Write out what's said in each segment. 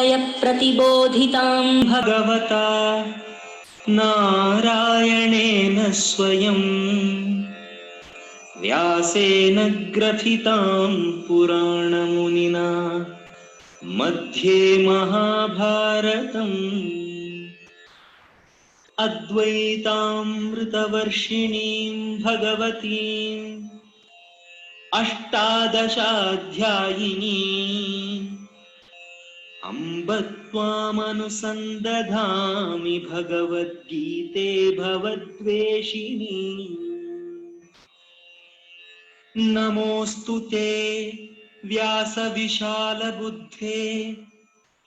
व्यासाय प्रतिबोधितां भगवता नारायणेन स्वयं व्यासेन ग्रथितां पुराणमुनिना मध्ये महाभारतम् अद्वैतामृतवर्षिणीं भगवतीम् अष्टादशाध्यायिनी अम्ब त्वामनुसन्दधामि भगवद्गीते भवद्वेषिणी नमोऽस्तु ते व्यासविशालबुद्धे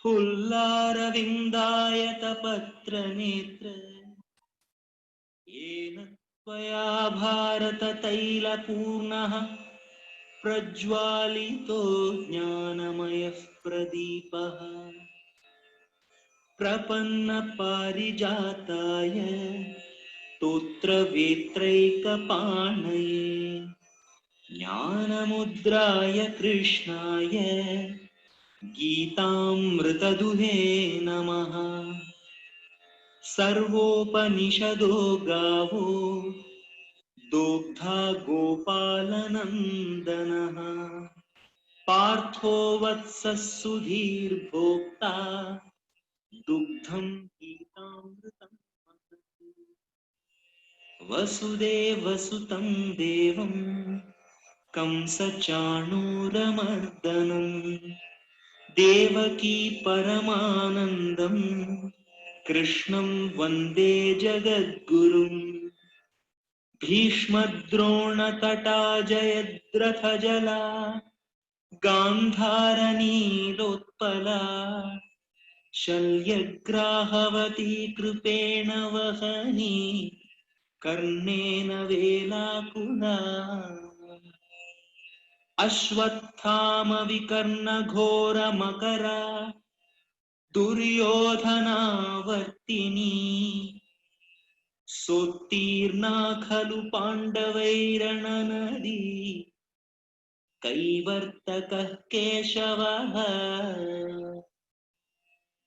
फुल्लारविन्दायतपत्रनेत्र येन त्वया भारततैलपूर्णः प्रज्वालितो ज्ञानमयः प्रदीपः प्रपन्नपारिजाताय स्तोत्रवेत्रैकपाणये ज्ञानमुद्राय कृष्णाय गीतामृतदुहे नमः। सर्वोपनिषदो गावो दोग्धा गोपालनन्दनः पार्थो वत्सः सुधीर्भोक्ता दुग्धं गीतामृतं वसुदेवसुतं देवं कंसचाणूरमर्दनं देवकी परमानन्दं कृष्णं वन्दे जगद्गुरुम् भीष्मद्रोणतटा जयद्रथजला गान्धारनीलोत्पला शल्यग्राहवती कृपेण वहनी कर्णेन वेलाकुला अश्वत्थामविकर्णघोरमकरा दुर्योधनावर्तिनी सोत्तीर्णा खलु पाण्डवैरणनदी कैवर्तकः केशवः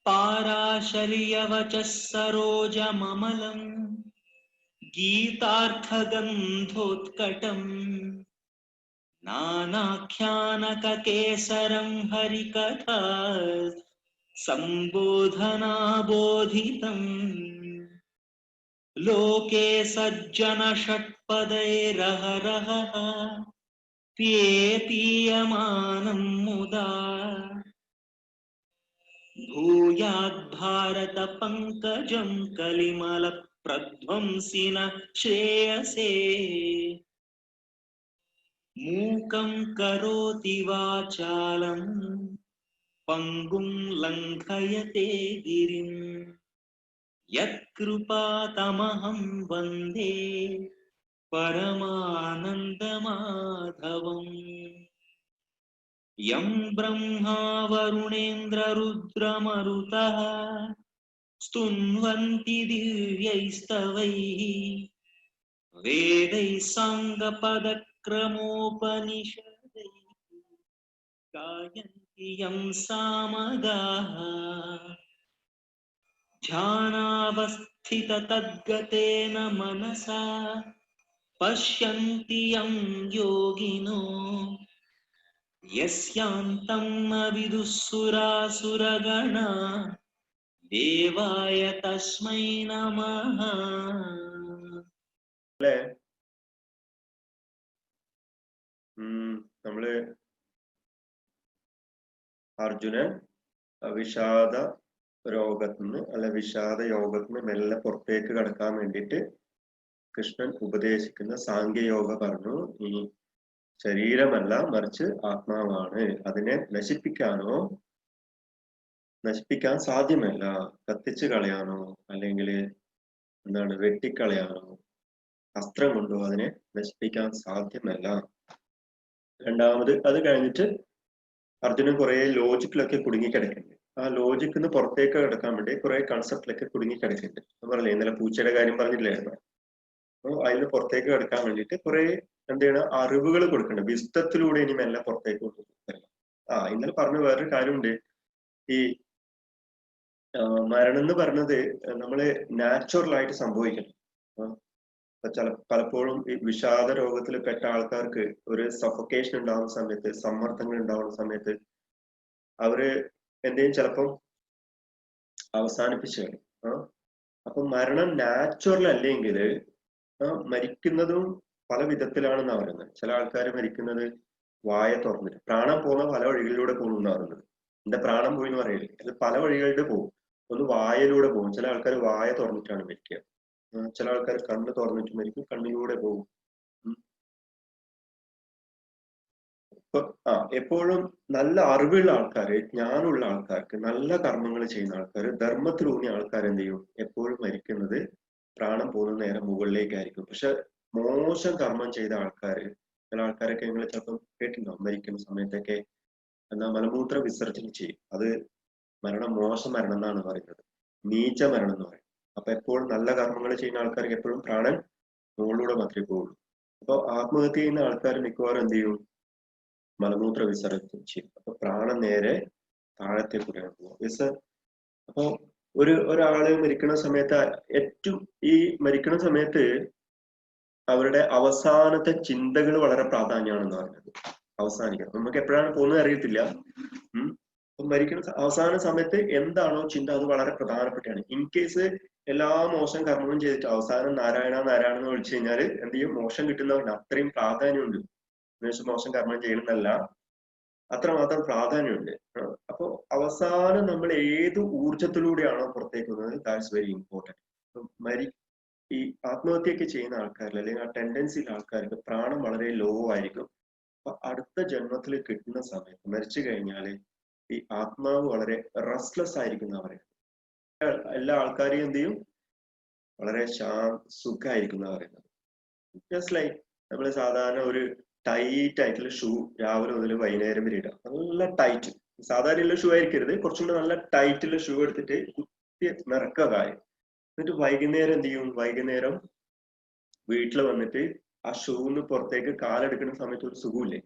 पाराशर्यवचः सरोजममलम् गीतार्थगन्धोत्कटम् नानाख्यानककेसरं हरिकथा सम्बोधनाबोधितम् लोके सज्जनषट्पदैरहरहः प्येतीयमानं मुदा भूयाद्भारतपङ्कजं कलिमलप्रध्वंसिनः श्रेयसे मूकं करोति वाचालं पङ्गुं लङ्घयते गिरिं यत्कृपातमहं वन्दे परमानन्दमाधवम् यं ब्रह्मा वरुणेन्द्ररुद्रमरुतः स्तुन्वन्ति दिव्यैस्तवैः वेदैः साङ्गपदक्रमोपनिषदैः गायन्ति यं सामगाः ध्यानावस्थिततद्गतेन मनसा पश्यन्ति यं योगिनो यस्यान्तं न विदुःसुरासुरगणा देवाय तस्मै नमः। നമ്മള് അർജുനൻ വിഷാദ രോഗത്തിന് അല്ല വിഷാദ യോഗത്തിന് മെല്ലെ പുറത്തേക്ക് കടക്കാൻ വേണ്ടിയിട്ട് കൃഷ്ണൻ ഉപദേശിക്കുന്ന സാംഖ്യയോഗ പറഞ്ഞു. ഈ ശരീരമല്ല മറിച്ച് ആത്മാവാണ്. അതിനെ നശിപ്പിക്കാൻ സാധ്യമല്ല. കത്തിച്ചു കളയാനോ അല്ലെങ്കിൽ വെട്ടിക്കളയാനോ അസ്ത്രം കൊണ്ടോ അതിനെ നശിപ്പിക്കാൻ സാധ്യമല്ല. രണ്ടാമത് അത് കഴിഞ്ഞിട്ട് അർജുനൻ കുറെ ലോജിക്കിലൊക്കെ കുടുങ്ങിക്കിടക്കുന്നുണ്ട്. ആ ലോജിക്കിൽ നിന്ന് പുറത്തേക്ക് കിടക്കാൻ വേണ്ടി കുറെ കൺസെപ്റ്റിലൊക്കെ കുടുങ്ങിക്കിടക്കുന്നുണ്ട്. പറഞ്ഞില്ലേ, ഇന്നലെ പൂച്ചയുടെ കാര്യം പറഞ്ഞില്ലായിരുന്നു. അപ്പോൾ അതിന് പുറത്തേക്ക് കിടക്കാൻ വേണ്ടിയിട്ട് കുറെ അറിവുകൾ കൊടുക്കുന്നുണ്ട്. വിസ്തത്തിലൂടെ ഇനി മെല്ലെ പുറത്തേക്ക് കൊണ്ടുവരും. ഇന്നലെ പറഞ്ഞ വേറൊരു കാര്യമുണ്ട്. ഈ മരണം എന്ന് പറഞ്ഞത് നമ്മള് നാച്ചുറൽ ആയിട്ട് സംഭവിക്കണം. പലപ്പോഴും ഈ വിഷാദ രോഗത്തിൽ പെട്ട ആൾക്കാർക്ക് ഒരു സഫോക്കേഷൻ ഉണ്ടാവുന്ന സമയത്ത്, സമ്മർദ്ദങ്ങൾ ഉണ്ടാവുന്ന സമയത്ത് അവര് എന്തെങ്കിലും ചിലപ്പം അവസാനിപ്പിച്ചു കളയും. അപ്പൊ മരണം നാച്ചുറൽ അല്ലെങ്കിൽ മരിക്കുന്നതും പല വിധത്തിലാണെന്നാ പറയുന്നത്. ചില ആൾക്കാർ മരിക്കുന്നത് വായ തുറന്നിട്ട്, പ്രാണൻ പോകുന്ന പല വഴികളിലൂടെ പോകുന്ന പറയുന്നത്. എന്റെ പ്രാണൻ പോയി എന്ന് പറയില്ലേ, അത് പല വഴികളിലൂടെ പോകും. ഒന്ന് വായയിലൂടെ പോകും, ചില ആൾക്കാർ വായ തുറന്നിട്ടാണ് മരിക്കുക. ചില ആൾക്കാർ കണ്ണ് തുറന്നിട്ട് മരിക്കും, കണ്ണിലൂടെ പോകും. എപ്പോഴും നല്ല അറിവുള്ള ആൾക്കാര്, ജ്ഞാനമുള്ള ആൾക്കാർക്ക്, നല്ല കർമ്മങ്ങൾ ചെയ്യുന്ന ആൾക്കാർ, ധർമ്മത്തിലൂന്നിയ ആൾക്കാർ എന്ത് ചെയ്യും, എപ്പോഴും മരിക്കുന്നത് പ്രാണം പോകുന്ന നേരം മുകളിലേക്കായിരിക്കും. പക്ഷെ മോശം കർമ്മം ചെയ്ത ആൾക്കാര്, ചില ആൾക്കാരൊക്കെ നിങ്ങൾ ചിലപ്പം കേട്ടിട്ടുണ്ടാവും, മരിക്കുന്ന സമയത്തൊക്കെ എന്നാ മലമൂത്ര വിസർജനം ചെയ്യും. അത് മരണം മോശം മരണം എന്നാണ് പറയുന്നത്, നീച്ച മരണം എന്ന് പറയും. അപ്പൊ എപ്പോഴും നല്ല കർമ്മങ്ങൾ ചെയ്യുന്ന ആൾക്കാർക്ക് എപ്പോഴും പ്രാണൻ മുകളിലൂടെ മാത്രമേ പോവുള്ളൂ. അപ്പൊ ആത്മഹത്യ ചെയ്യുന്ന ആൾക്കാർ മിക്കവാറും എന്ത് ചെയ്യും, മലമൂത്ര വിസർജനം ചെയ്യും. അപ്പൊ പ്രാണൻ നേരെ താഴത്തെ കൂടെയാണ് പോകുക. അപ്പൊ ഒരാള് മരിക്കുന്ന സമയത്ത് ഏറ്റവും ഈ മരിക്കുന്ന സമയത്ത് അവരുടെ അവസാനത്തെ ചിന്തകൾ വളരെ പ്രാധാന്യമാണെന്ന് പറയുന്നത്. അവസാനിക്കണം, നമുക്ക് എപ്പോഴാണ് പോകുന്നത് അറിയത്തില്ല. മരിക്കുന്ന അവസാന സമയത്ത് എന്താണോ ചിന്ത അത് വളരെ പ്രധാനപ്പെട്ടാണ്. ഇൻ കേസ് എല്ലാ മോശം കർമ്മങ്ങളും ചെയ്തിട്ട് അവസാനം നാരായണ നാരായണ എന്ന് വിളിച്ചു കഴിഞ്ഞാൽ എന്ത് ചെയ്യും, മോശം കിട്ടുന്നവരുണ്ട്. അത്രയും പ്രാധാന്യമുണ്ട്. എന്നുവെച്ചാൽ മോശം കർമ്മം ചെയ്യണമെന്നല്ല, അത്രമാത്രം പ്രാധാന്യമുണ്ട്. അപ്പൊ അവസാനം നമ്മൾ ഏത് ഊർജത്തിലൂടെയാണോ പുറത്തേക്ക് വന്നത്, ദാറ്റ്സ് വെരി ഇമ്പോർട്ടൻറ്റ്. ഈ ആത്മഹത്യയൊക്കെ ചെയ്യുന്ന ആൾക്കാരിൽ അല്ലെങ്കിൽ ആ ടെൻഡൻസി ആൾക്കാർക്ക് പ്രാണം വളരെ ലോ ആയിരിക്കും. അപ്പൊ അടുത്ത ജന്മത്തിൽ കിട്ടുന്ന സമയത്ത് മരിച്ചു കഴിഞ്ഞാല് ഈ ആത്മാവ് വളരെ റെസ്റ്റ്ലെസ് ആയിരിക്കും എന്നാ പറയുന്നത്. എല്ലാ ആൾക്കാരെയും എന്ത് ചെയ്യും, വളരെ സുഖമായിരിക്കും എന്നാ പറയുന്നത്. ജസ്റ്റ് ലൈക്ക് നമ്മൾ സാധാരണ ഒരു ടൈറ്റ് ആയിട്ടുള്ള ഷൂ രാവിലെ മുതൽ വൈകുന്നേരം വരെ ഇടാം. നല്ല ടൈറ്റ്, സാധാരണയുള്ള ഷൂ ആയിരിക്കരുത്, കുറച്ചും കൂടെ നല്ല ടൈറ്റുള്ള ഷൂ എടുത്തിട്ട് കുത്തി നിറക്കുക കാര്യം. എന്നിട്ട് വൈകുന്നേരം എന്ത് ചെയ്യും, വൈകുന്നേരം വീട്ടിൽ വന്നിട്ട് ആ ഷൂന്ന് പുറത്തേക്ക് കാലെടുക്കുന്ന സമയത്ത് ഒരു സുഖമില്ലേ,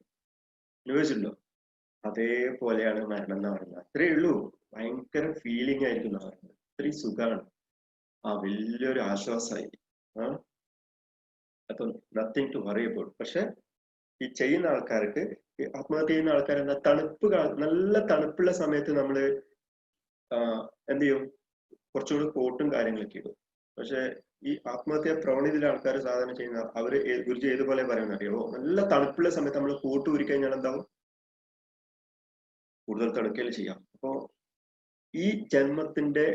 അനുഭവിച്ചിട്ടുണ്ടോ? അതേപോലെയാണ് മരണം എന്ന് പറയുന്നത്. അത്രേ ഉള്ളൂ, ഭയങ്കര ഫീലിംഗ് ആയിരിക്കും എന്ന് പറയുന്നത്. അത്രയും സുഖമാണ്, വലിയൊരു ആശ്വാസമായി. അപ്പം നത്തിങ് ടു വറി അബൌട്ട്. പക്ഷെ ഈ ചെയ്യുന്ന ആൾക്കാർക്ക്, ഈ ആത്മഹത്യ ചെയ്യുന്ന ആൾക്കാർ എന്താ, നല്ല തണുപ്പുള്ള സമയത്ത് നമ്മള് എന്ത് ചെയ്യും, കുറച്ചുകൂടി കോട്ടും കാര്യങ്ങളൊക്കെ ഇടും. പക്ഷെ ഈ ആത്മഹത്യ പ്രവണതയിലെ ആൾക്കാർ സാധാരണ ചെയ്യുന്ന, അവര് ഗുരുജി ഏതുപോലെ പറയുന്ന അറിയാമോ, നല്ല തണുപ്പുള്ള സമയത്ത് നമ്മൾ കോട്ട് ഊരി കഴിഞ്ഞാൽ എന്താവും, കൂടുതൽ തണുക്കൽ ചെയ്യാം. അപ്പോ ഈ ജന്മത്തിന്റെ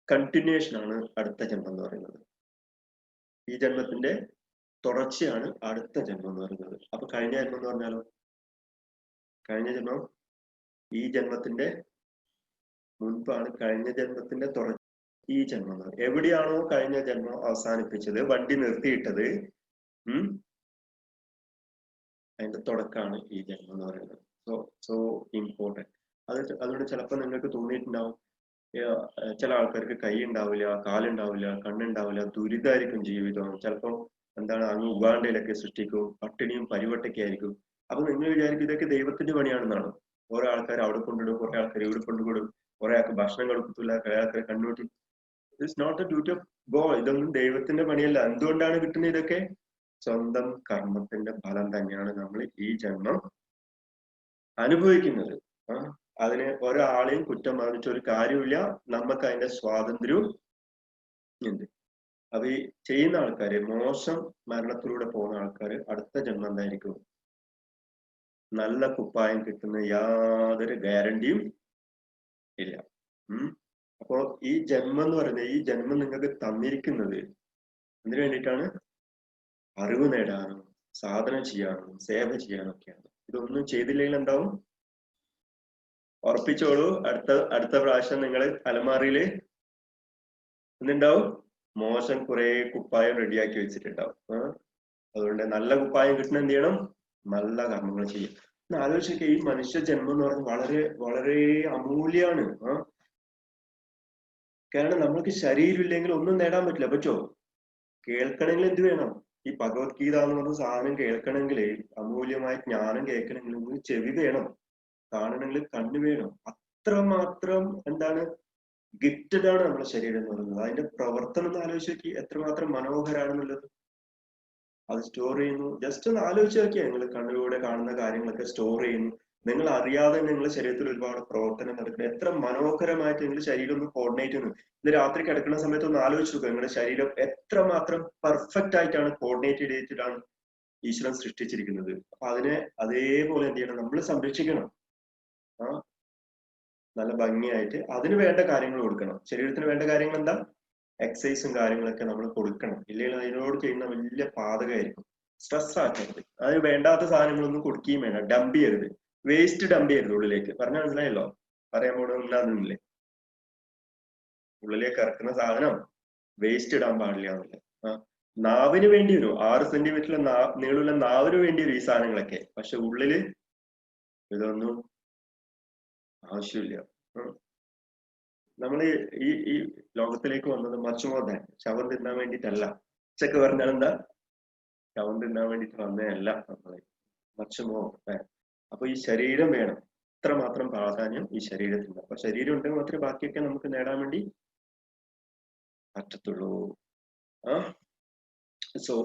കണ്ടിന്യൂഷൻ ആണ് അടുത്ത ജന്മം എന്ന് പറയുന്നത്. ഈ ജന്മത്തിന്റെ തുടർച്ചയാണ് അടുത്ത ജന്മം എന്ന് പറയുന്നത്. അപ്പൊ കഴിഞ്ഞ ജന്മം എന്ന് പറഞ്ഞാലോ, കഴിഞ്ഞ ജന്മം ഈ ജന്മത്തിന്റെ മുൻപാണ് കഴിഞ്ഞ ജന്മത്തിന്റെ തുടർച്ച. ഈ ജന്മം എവിടെയാണോ കഴിഞ്ഞ ജന്മം അവസാനിപ്പിച്ചത്, വണ്ടി നിർത്തിയിട്ടത്, അതിന്റെ തുടക്കമാണ് ഈ ജന്മം എന്ന് പറയുന്നത്. So important. അതുകൊണ്ട് ചിലപ്പോൾ നിങ്ങൾക്ക് തോന്നിയിട്ടുണ്ടാവും, ചില ആൾക്കാർക്ക് കൈ ഉണ്ടാവില്ല, കാലുണ്ടാവില്ല, കണ്ണുണ്ടാവില്ല, ദുരിതമായിരിക്കും ജീവിതം. ചിലപ്പോൾ എന്താണ്, അങ്ങ് ഉഗാണ്ടയിലൊക്കെ സൃഷ്ടിക്കും, പട്ടിണിയും പരിവട്ടൊക്കെ ആയിരിക്കും. അപ്പൊ നിങ്ങൾ വിചാരിക്കും ഇതൊക്കെ ദൈവത്തിന്റെ പണിയാണെന്നാണ്. ഓരോ ആൾക്കാർ അവിടെ കൊണ്ടിടും, കുറെ ആൾക്കാർ ഇവിടെ കൊണ്ടുകൊടും, കുറെ ആൾക്ക് ഭക്ഷണം കൊടുക്കത്തില്ല, കുറെ ആൾക്കാർ കണ്ണൂട്ടി. It's not a duty of God. ഇതൊന്നും ദൈവത്തിന്റെ പണിയല്ല. എന്തുകൊണ്ടാണ് കിട്ടുന്നത് ഇതൊക്കെ? സ്വന്തം കർമ്മത്തിന്റെ ഫലം തന്നെയാണ് നമ്മൾ ഈ ജന്മം അനുഭവിക്കുന്നത്. അതിന് ഒരാളെയും കുറ്റം ബാധിച്ച ഒരു കാര്യമില്ല. നമുക്ക് അതിന്റെ സ്വാതന്ത്ര്യവും ഉണ്ട്. അപ്പൊ ഈ ചെയ്യുന്ന ആൾക്കാര്, മോശം മരണത്തിലൂടെ പോകുന്ന ആൾക്കാര് അടുത്ത ജന്മം എന്തായിരിക്കും, നല്ല കുപ്പായം കിട്ടുന്ന യാതൊരു ഗ്യാരണ്ടിയും ഇല്ല. അപ്പോ ഈ ജന്മം എന്ന് പറയുന്നത്, ഈ ജന്മം നിങ്ങൾക്ക് തന്നിരിക്കുന്നത് എന്തിനു വേണ്ടിയിട്ടാണ്? അറിവ് നേടാനും സാധന ചെയ്യാനും സേവ ചെയ്യാനും ഒക്കെയാണ്. ഇതൊന്നും ചെയ്തില്ലെങ്കിൽ എന്താവും? ഉറപ്പിച്ചോളൂ, അടുത്ത പ്രാവശ്യം നിങ്ങൾ അലമാറിയില് എന്തുണ്ടാവും? മോശം കുറെ കുപ്പായം റെഡിയാക്കി വെച്ചിട്ടുണ്ടാവും. അതുകൊണ്ട് നല്ല കുപ്പായം കിട്ടുന്ന എന്ത് ചെയ്യണം? നല്ല കർമ്മങ്ങൾ ചെയ്യും. ആലോചിക്കുക, ഈ മനുഷ്യ ജന്മം എന്ന് പറയുന്നത് വളരെ വളരെ അമൂല്യാണ്. കാരണം നമ്മൾക്ക് ശരീരം ഇല്ലെങ്കിൽ ഒന്നും നേടാൻ പറ്റില്ല. പറ്റോ? കേൾക്കണമെങ്കിൽ എന്ത് വേണം? ഈ ഭഗവത്ഗീത എന്ന് പറഞ്ഞ സാധനം കേൾക്കണമെങ്കിൽ, അമൂല്യമായ ജ്ഞാനം കേൾക്കണമെങ്കിൽ ചെവി വേണം, കാണണമെങ്കിൽ കണ്ണ് വേണം. അത്രമാത്രം എന്താണ് ഗിഫ്റ്റഡ് ആണ് നമ്മുടെ ശരീരം എന്ന് പറയുന്നത്. അതിന്റെ പ്രവർത്തനം ഒന്ന് ആലോചിച്ച് നോക്കി എത്രമാത്രം മനോഹരാണെന്നുള്ളത്. അത് സ്റ്റോർ ചെയ്യുന്നു. ജസ്റ്റ് ഒന്ന് ആലോചിച്ച് നോക്കിയാൽ നിങ്ങൾ കണ്ണിലൂടെ കാണുന്ന കാര്യങ്ങളൊക്കെ സ്റ്റോർ ചെയ്യുന്നു. നിങ്ങൾ അറിയാതെ നിങ്ങളുടെ ശരീരത്തിൽ ഒരുപാട് പ്രവർത്തനം നടക്കുന്നത്. എത്ര മനോഹരമായിട്ട് നിങ്ങളുടെ ശരീരം ഒന്ന് കോർഡിനേറ്റ് ചെയ്യുന്നു. ഇന്ന് രാത്രി കിടക്കുന്ന സമയത്ത് ഒന്ന് ആലോചിച്ച് നോക്കുക, നിങ്ങളുടെ ശരീരം എത്രമാത്രം പെർഫെക്റ്റ് ആയിട്ടാണ് കോർഡിനേറ്റ് ചെയ്തിട്ടാണ് ഈശ്വരൻ സൃഷ്ടിച്ചിരിക്കുന്നത്. അപ്പൊ അതിനെ അതേപോലെ എന്ത് ചെയ്യണം, നമ്മൾ സംരക്ഷിക്കണം. നല്ല ഭംഗിയായിട്ട് അതിന് വേണ്ട കാര്യങ്ങൾ കൊടുക്കണം. ശരീരത്തിന് വേണ്ട കാര്യങ്ങൾ എന്താ? എക്സസൈസും കാര്യങ്ങളൊക്കെ നമ്മൾ കൊടുക്കണം. ഇല്ലെങ്കിൽ അതിനോട് ചെയ്യുന്ന വലിയ പാതകമായിരിക്കും. സ്ട്രെസ് ആക്കരുത്. അതിന് വേണ്ടാത്ത സാധനങ്ങളൊന്നും കൊടുക്കുകയും വേണ്ട. ഡംപ് ചെയ്യരുത്. വേസ്റ്റ് ഡംപ് ചെയ്യരുത് ഉള്ളിലേക്ക്. പറഞ്ഞാൽ മനസ്സിലായല്ലോ? പറയാൻ പോകണമെന്നില്ലേ? ഉള്ളിലേക്ക് ഇറക്കുന്ന സാധനം വേസ്റ്റ് ഇടാൻ പാടില്ല എന്നല്ലേ. നാവിന് വേണ്ടി വരും 6 സെന്റിമീറ്റർ നീളമുള്ള നാവിന് വേണ്ടി വരും ഈ സാധനങ്ങളൊക്കെ. പക്ഷെ ഉള്ളില് ഇതൊന്നും ആവശ്യമില്ല. നമ്മൾ ഈ ലോകത്തിലേക്ക് വന്നത് മച്ചുമോദാൻ ശവം തിന്നാൻ വേണ്ടിയിട്ടല്ല. ഉച്ചക്ക് പറഞ്ഞാൽ എന്താ? ശവം തിന്നാൻ വേണ്ടിയിട്ട് വന്നതല്ല നമ്മളെ. മച്ചുമോ. അപ്പൊ ഈ ശരീരം വേണം. ഇത്രമാത്രം പ്രാധാന്യം ഈ ശരീരത്തിന്. അപ്പൊ ശരീരം ഉണ്ടെങ്കിൽ മാത്രമേ ബാക്കിയൊക്കെ നമുക്ക് നേടാൻ വേണ്ടി പറ്റത്തുള്ളൂ. സോ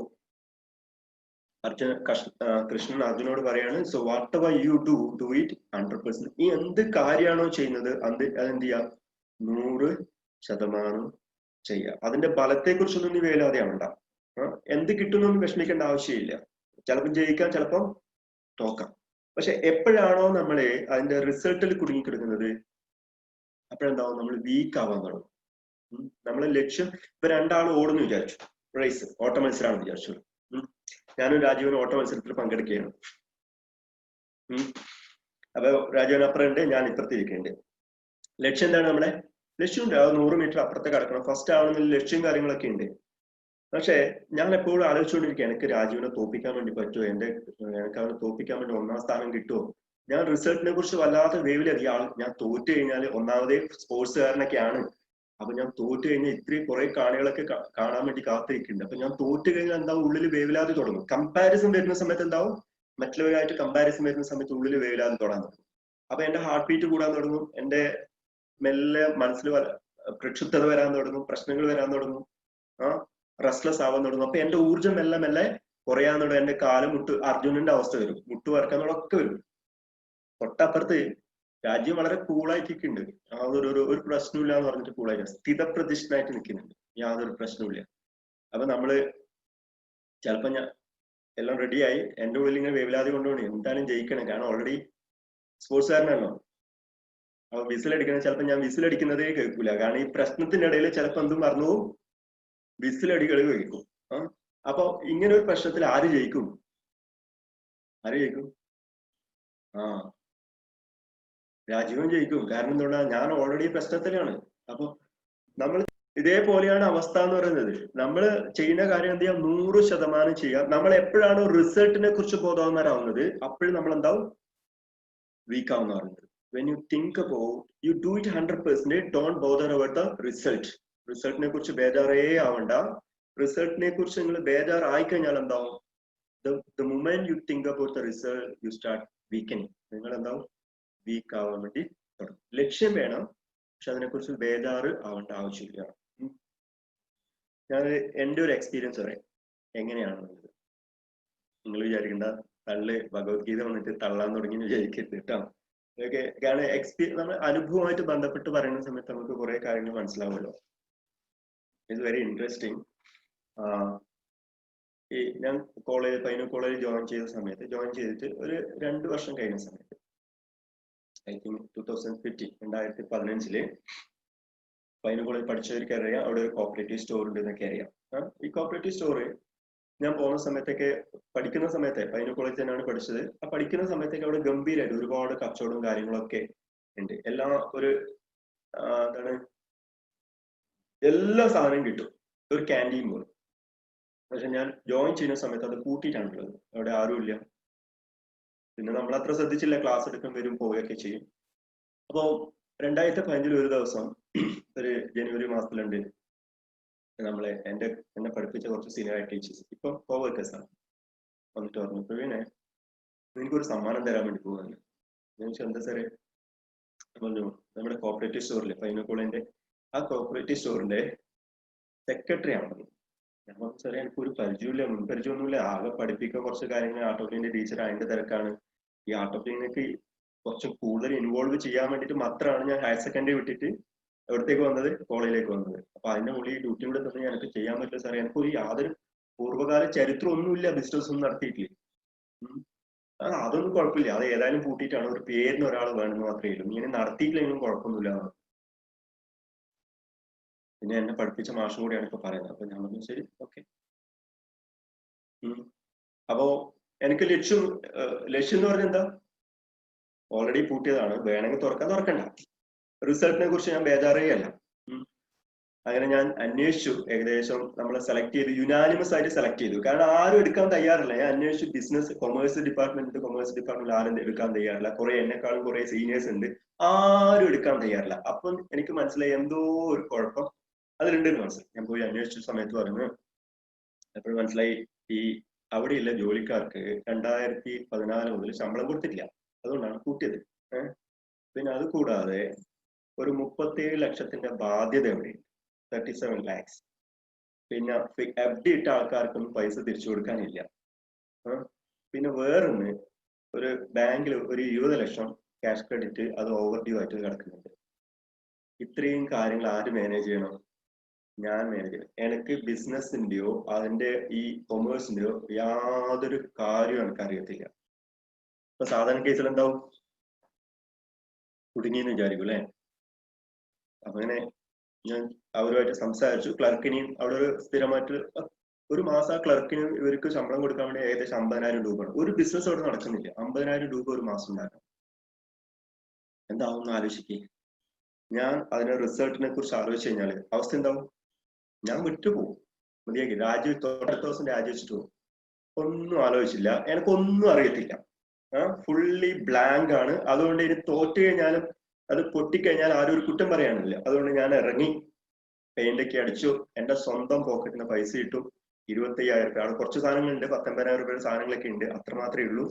കൃഷ്ണൻ അർജുനോട് പറയാണ്, so what ever you do it 100%. നീ എന്ത് കാര്യമാണോ ചെയ്യുന്നത് അതെന്ത് ചെയ്യാം? 100% ചെയ്യാം. അതിന്റെ ബലത്തെ കുറിച്ചൊന്നും നീ വേലാതെ ആവണ്ട. എന്ത് കിട്ടുന്നൊന്നും വിഷമിക്കേണ്ട ആവശ്യമില്ല. ചിലപ്പം ജയിക്കാം, ചിലപ്പം തോക്കാം. പക്ഷെ എപ്പോഴാണോ നമ്മളെ അതിന്റെ റിസൾട്ടിൽ കുടുങ്ങിക്കിടക്കുന്നത്, അപ്പോഴെന്താവും? നമ്മൾ വീക്ക് ആവാൻ തുടങ്ങും. നമ്മളെ ലക്ഷ്യം ഇപ്പൊ 2 ആൾ ഓടുന്നു വിചാരിച്ചു, റേസ് ഓട്ട മത്സരമാണെന്ന് വിചാരിച്ചു. ഞാനും രാജീവനും ഓട്ട മത്സരത്തിൽ പങ്കെടുക്കുകയാണ്. അപ്പൊ രാജീവൻ അപ്പുറം ഉണ്ട്, ഞാൻ ഇപ്പുറത്തിരിക്കുന്നുണ്ട്. ലക്ഷ്യം എന്താണ്? നമ്മുടെ ലക്ഷ്യമുണ്ട്, അത് 100 മീറ്റർ അപ്പുറത്തെ കടക്കണം, ഫസ്റ്റ് ആവണമെങ്കിൽ ലക്ഷ്യം കാര്യങ്ങളൊക്കെ ഉണ്ട്. പക്ഷെ ഞാൻ എപ്പോഴും ആലോചിച്ചുകൊണ്ടിരിക്കുക, എനിക്ക് രാജീവിനെ തോപ്പിക്കാൻ വേണ്ടി പറ്റുമോ? എനിക്ക് അവനെ തോപ്പിക്കാൻ വേണ്ടി 1ാം സ്ഥാനം കിട്ടുമോ? ഞാൻ റിസൾട്ടിനെ കുറിച്ച് വല്ലാത്ത വേവിലധികം ഞാൻ തോറ്റു കഴിഞ്ഞാൽ, ഒന്നാമതേ സ്പോർട്സുകാരനൊക്കെയാണ്. അപ്പൊ ഞാൻ തോറ്റു കഴിഞ്ഞാൽ ഇത്രയും കുറെ കാണികളൊക്കെ കാണാൻ വേണ്ടി കാത്തിരിക്കുന്നുണ്ട്. അപ്പൊ ഞാൻ തോറ്റു കഴിഞ്ഞാൽ എന്താവും? ഉള്ളിൽ വേവിലാതെ തുടങ്ങും. കമ്പാരിസൺ വരുന്ന സമയത്ത് എന്താവും? മറ്റുള്ളവരായിട്ട് കമ്പാരിസൺ വരുന്ന സമയത്ത് ഉള്ളിൽ വേവിലാതെ തുടങ്ങാൻ തുടങ്ങും. അപ്പൊ എന്റെ ഹാർട്ട് ബീറ്റ് കൂടാൻ തുടങ്ങും. എന്റെ മെല്ലെ മനസ്സിൽ പ്രക്ഷുബ്ധത വരാൻ തുടങ്ങും, പ്രശ്നങ്ങൾ വരാൻ തുടങ്ങും, റെസ്റ്റ്ലെസ് ആവാൻ തുടങ്ങും. അപ്പൊ എന്റെ ഊർജ്ജം മെല്ലെ മെല്ലെ കുറയാൻ തുടങ്ങും. എന്റെ കാല് അർജുനന്റെ അവസ്ഥ വരും, മുട്ട് വറക്കാന്നൊക്കെ വരും. തൊട്ടപ്പുറത്ത് രാജ്യം വളരെ കൂളായിട്ടിരിക്കുന്നുണ്ട്, ഒരു പ്രശ്നമില്ല എന്ന് പറഞ്ഞിട്ട് കൂളായിട്ട് സ്ഥിതപ്രതിഷ്ഠനായിട്ട് നിൽക്കുന്നുണ്ട്, യാതൊരു പ്രശ്നവുമില്ല. അപ്പൊ നമ്മള് ചിലപ്പോ ഞാൻ എല്ലാം റെഡിയായി, എന്റെ ഉള്ളിൽ ഇങ്ങനെ വേവലാതി കൊണ്ടുപോകണം, എന്തായാലും ജയിക്കണം, കാരണം ഓൾറെഡി സ്പോർട്സുകാരനാണല്ലോ. അപ്പൊ വിസിലടിക്കണം. ചിലപ്പോൾ ഞാൻ വിസിലടിക്കുന്നതേ കേൾക്കൂല, കാരണം ഈ പ്രശ്നത്തിന്റെ ഇടയിൽ ചിലപ്പോൾ എന്തും മറന്നു പോകും, വിസിലടികൾ കേൾക്കും. അപ്പൊ ഇങ്ങനെ ഒരു പ്രശ്നത്തിൽ ആര് ജയിക്കും? രാജീവൻ ജയിക്കും. കാരണം എന്തുകൊണ്ടാണ്? ഞാൻ ഓൾറെഡി പ്രശ്നത്തിലാണ്. അപ്പൊ നമ്മൾ ഇതേപോലെയാണ് അവസ്ഥ എന്ന് പറയുന്നത്. നമ്മൾ ചെയ്യുന്ന കാര്യം എന്ത് ചെയ്യാം? 100% ചെയ്യാം. നമ്മൾ എപ്പോഴാണോ റിസൾട്ടിനെ കുറിച്ച് ബോധവാന്മാരാവുന്നത്, അപ്പോഴും നമ്മൾ എന്താവും? വീക്ക് ആവുന്ന പറയുന്നത്. When you think about, you do it 100%, don't bother about the result. റിസൾട്ടിനെ കുറിച്ച് ബേജാറേ ആവണ്ട. റിസൾട്ടിനെ കുറിച്ച് നിങ്ങൾ ബേജാറായി കഴിഞ്ഞാൽ എന്താവും? The moment you think about the result, you start weakening. നിങ്ങൾ എന്താവും? വീക്ക് ആവാൻ വേണ്ടി തുടങ്ങും. ലക്ഷ്യം വേണം, പക്ഷെ അതിനെക്കുറിച്ച് ബേജാറ് ആവേണ്ട ആവശ്യമില്ല. ഞാൻ എൻ്റെ ഒരു എക്സ്പീരിയൻസ് പറയാം എങ്ങനെയാണെന്നുള്ളത്. നിങ്ങൾ വിചാരിക്കേണ്ട തള്ള് ഭഗവത്ഗീത വന്നിട്ട് തള്ളാൻ തുടങ്ങി വിചാരിക്കരുത് കേട്ടോ. ഇതൊക്കെ കാരണം നമ്മൾ അനുഭവമായിട്ട് ബന്ധപ്പെട്ട് പറയുന്ന സമയത്ത് നമുക്ക് കുറെ കാര്യങ്ങൾ മനസ്സിലാവുമല്ലോ. It's very interesting. ഞാൻ പൈനൂർ കോളേജിൽ ജോയിൻ ചെയ്തിട്ട് ഒരു 2 വർഷം കഴിഞ്ഞ സമയത്ത്, ഐ തിങ്ക് 2015 പൈനൂർ കോളേജ് പഠിച്ചവർക്ക് അറിയാം, അവിടെ ഒരു കോപ്പറേറ്റീവ് സ്റ്റോർ ഉണ്ട് എന്നൊക്കെ അറിയാം. ഈ കോപ്പറേറ്റീവ് സ്റ്റോറ് ഞാൻ പോകുന്ന സമയത്തൊക്കെ, പഠിക്കുന്ന സമയത്തെ പൈനൂർ കോളേജ് തന്നെയാണ് പഠിച്ചത്. ആ പഠിക്കുന്ന സമയത്തൊക്കെ അവിടെ ഗംഭീരമായിട്ട് ഒരുപാട് കച്ചവടവും കാര്യങ്ങളൊക്കെ ഉണ്ട്. എല്ലാ എന്താണ്, എല്ലാ സാധനവും കിട്ടും, ഒരു ക്യാൻറ്റീൻ പോലെ. പക്ഷെ ഞാൻ ജോയിൻ ചെയ്യുന്ന സമയത്ത് അത് കൂട്ടിയിട്ടാണുള്ളത്, അവിടെ ആരുമില്ല. പിന്നെ നമ്മൾ അത്ര ശ്രദ്ധിച്ചില്ല, ക്ലാസ് എടുക്കാൻ വരും പോവുകയൊക്കെ ചെയ്യും. അപ്പോൾ 2015 ഒരു ദിവസം, ഒരു ജനുവരി മാസത്തിലുണ്ട്, എന്നെ പഠിപ്പിച്ച കുറച്ച് സീനിയർ ടീച്ചേഴ്സ്, ഇപ്പൊ കോവർക്കേഴ്സ് ആണ്, വന്നിട്ട് പറഞ്ഞു, പ്രവീണെ എനിക്കൊരു സമ്മാനം തരാൻ വേണ്ടി പോകാൻ. ഞാൻ ചോദിച്ചു എന്താ സാറേ? പറഞ്ഞു, നമ്മുടെ കോപ്പറേറ്റീവ് സ്റ്റോറിലെ പൈനൂർ കോളേജിന്റെ ആ കോപ്പറേറ്റീവ് സ്റ്റോറിന്റെ സെക്രട്ടറി ആണ്. ഞാൻ സാറേ എനിക്ക് ഒരു പരിചയമില്ല, മുൻപരിചയമൊന്നുമില്ല, ആകെ പഠിപ്പിക്കുക കുറച്ച് കാര്യങ്ങൾ, ആർട്ട് ഓഫ് ലിവിങ്ങിന്റെ ടീച്ചർ, അതിന്റെ തിരക്കാണ്. ഈ ആർട്ട് ഓഫ് ലിവിങ്ങിലേക്ക് കുറച്ച് കൂടുതൽ ഇൻവോൾവ് ചെയ്യാൻ വേണ്ടിയിട്ട് മാത്രമാണ് ഞാൻ ഹയർ സെക്കൻഡറി വിട്ടിട്ട് എവിടത്തേക്ക് വന്നത്, കോളേജിലേക്ക് വന്നത്. അപ്പൊ അതിന്റെ മുകളിൽ ഡ്യൂട്ടി കൂടെ തന്നെ എനിക്ക് ചെയ്യാൻ പറ്റില്ല സാറേ. എനിക്കൊരു യാതൊരു പൂർവ്വകാല ചരിത്രം ഒന്നുമില്ല, ബിസിനസ് ഒന്നും നടത്തിയിട്ടില്ല. അതൊന്നും കുഴപ്പമില്ല, അത് ഏതായാലും കൂട്ടിയിട്ടാണ്, ഒരു പേരിന് ഒരാൾ വേണമെന്ന് മാത്രമേ ഉള്ളൂ, ഇങ്ങനെ നടത്തിയിട്ടില്ലെങ്കിലും കുഴപ്പമൊന്നുമില്ല. പിന്നെ എന്നെ പഠിപ്പിച്ച മാഷും കൂടിയാണ് ഇപ്പൊ പറയുന്നത്. അപ്പൊ ഞാൻ പറഞ്ഞു ശരി, ഓക്കെ. അപ്പോ എനിക്ക് ലക്ഷ്യം എന്ന് പറഞ്ഞാൽ എന്താ, ഓൾറെഡി പൂട്ടിയതാണ്, വേണമെങ്കിൽ തുറക്കണ്ട. റിസൾട്ടിനെ കുറിച്ച് ഞാൻ ബേജാറേ അല്ല. അങ്ങനെ ഞാൻ അന്വേഷിച്ചു, ഏകദേശം നമ്മളെ സെലക്ട് ചെയ്തു, യുനാനിമസ് ആയിട്ട് സെലക്ട് ചെയ്തു. കാരണം ആരും എടുക്കാൻ തയ്യാറില്ല. ഞാൻ അന്വേഷിച്ചു, കൊമേഴ്സ് ഡിപ്പാർട്ട്മെന്റിൽ ആരും എടുക്കാൻ തയ്യാറില്ല. കുറെ എന്നെക്കാളും കുറെ സീനിയേഴ്സ് ഉണ്ട്, ആരും എടുക്കാൻ തയ്യാറില്ല. അപ്പം എനിക്ക് മനസ്സിലായി എന്തോ ഒരു കുഴപ്പം അതിലുണ്ടെന്ന് മനസ്സിലായി. ഞാൻ പോയി അന്വേഷിച്ച സമയത്ത് പറഞ്ഞു, എപ്പോഴും മനസ്സിലായി ഈ അവിടെയുള്ള ജോലിക്കാർക്ക് 2014 മുതൽ ശമ്പളം കൊടുത്തിട്ടില്ല, അതുകൊണ്ടാണ് കൂട്ടിയത്. പിന്നെ അത് കൂടാതെ ഒരു 37 ലക്ഷത്തിന്റെ ബാധ്യത എവിടെയുണ്ട്, 37 lakhs. പിന്നെ FD ഇട്ട ആൾക്കാർക്കൊന്നും പൈസ തിരിച്ചു കൊടുക്കാനില്ല. പിന്നെ വേറൊന്ന്, ഒരു ബാങ്കിൽ ഒരു 20 ലക്ഷം ക്യാഷ് ക്രെഡിറ്റ് അത് ഓവർ ഡ്യൂ ആയിട്ട് കിടക്കുന്നുണ്ട്. ഇത്രയും കാര്യങ്ങൾ ആര് മാനേജ് ചെയ്യണം? ഞാൻ മാനേജ് ചെയ്യണം. എനിക്ക് ബിസിനസിന്റെയോ അതിന്റെ ഈ കൊമേഴ്സിന്റെയോ യാതൊരു കാര്യവും എനിക്ക് അറിയത്തില്ല. ഇപ്പൊ സാധാരണ കേസിൽ എന്താവും, കുടുങ്ങിയെന്ന് വിചാരിക്കും അല്ലെ. അങ്ങനെ ഞാൻ അവരുമായിട്ട് സംസാരിച്ചു. ക്ലർക്കിനെയും അവിടെ ഒരു സ്ഥിരമായിട്ട് ഒരു മാസം ആ ക്ലർക്കിന് ഇവർക്ക് ശമ്പളം കൊടുക്കാൻ വേണ്ടി ഏകദേശം 50,000 രൂപയാണ്. ഒരു ബിസിനസ് അവിടെ നടക്കുന്നില്ല, 50,000 രൂപ ഒരു മാസം ഉണ്ടാക്കണം. എന്താവും ആലോചിക്കേ. ഞാൻ അതിന്റെ റിസൾട്ടിനെ കുറിച്ച് ആലോചിച്ച് കഴിഞ്ഞാല് അവസ്ഥ എന്താവും, ഞാൻ വിട്ടുപോകും, മതിയാക്കി അടുത്ത ദിവസം രാജിവെച്ചിട്ട് പോകും. ഒന്നും ആലോചിച്ചില്ല, എനിക്കൊന്നും അറിയത്തില്ല, ഫുള്ളി ബ്ലാങ്ക് ആണ്. അതുകൊണ്ട് ഇനി തോറ്റു കഴിഞ്ഞാലും അത് പൊട്ടിക്കഴിഞ്ഞാൽ ആരും ഒരു കുറ്റം പറയാനില്ല. അതുകൊണ്ട് ഞാൻ ഇറങ്ങി പെയിന്റൊക്കെ അടിച്ചു. എന്റെ സ്വന്തം പോക്കറ്റിന് പൈസ ഇട്ടു, 25,000 രൂപ. അവിടെ കുറച്ച് സാധനങ്ങളുണ്ട്, 19,000 രൂപയുടെ സാധനങ്ങളൊക്കെ ഉണ്ട്, അത്ര മാത്രമേ ഉള്ളൂ.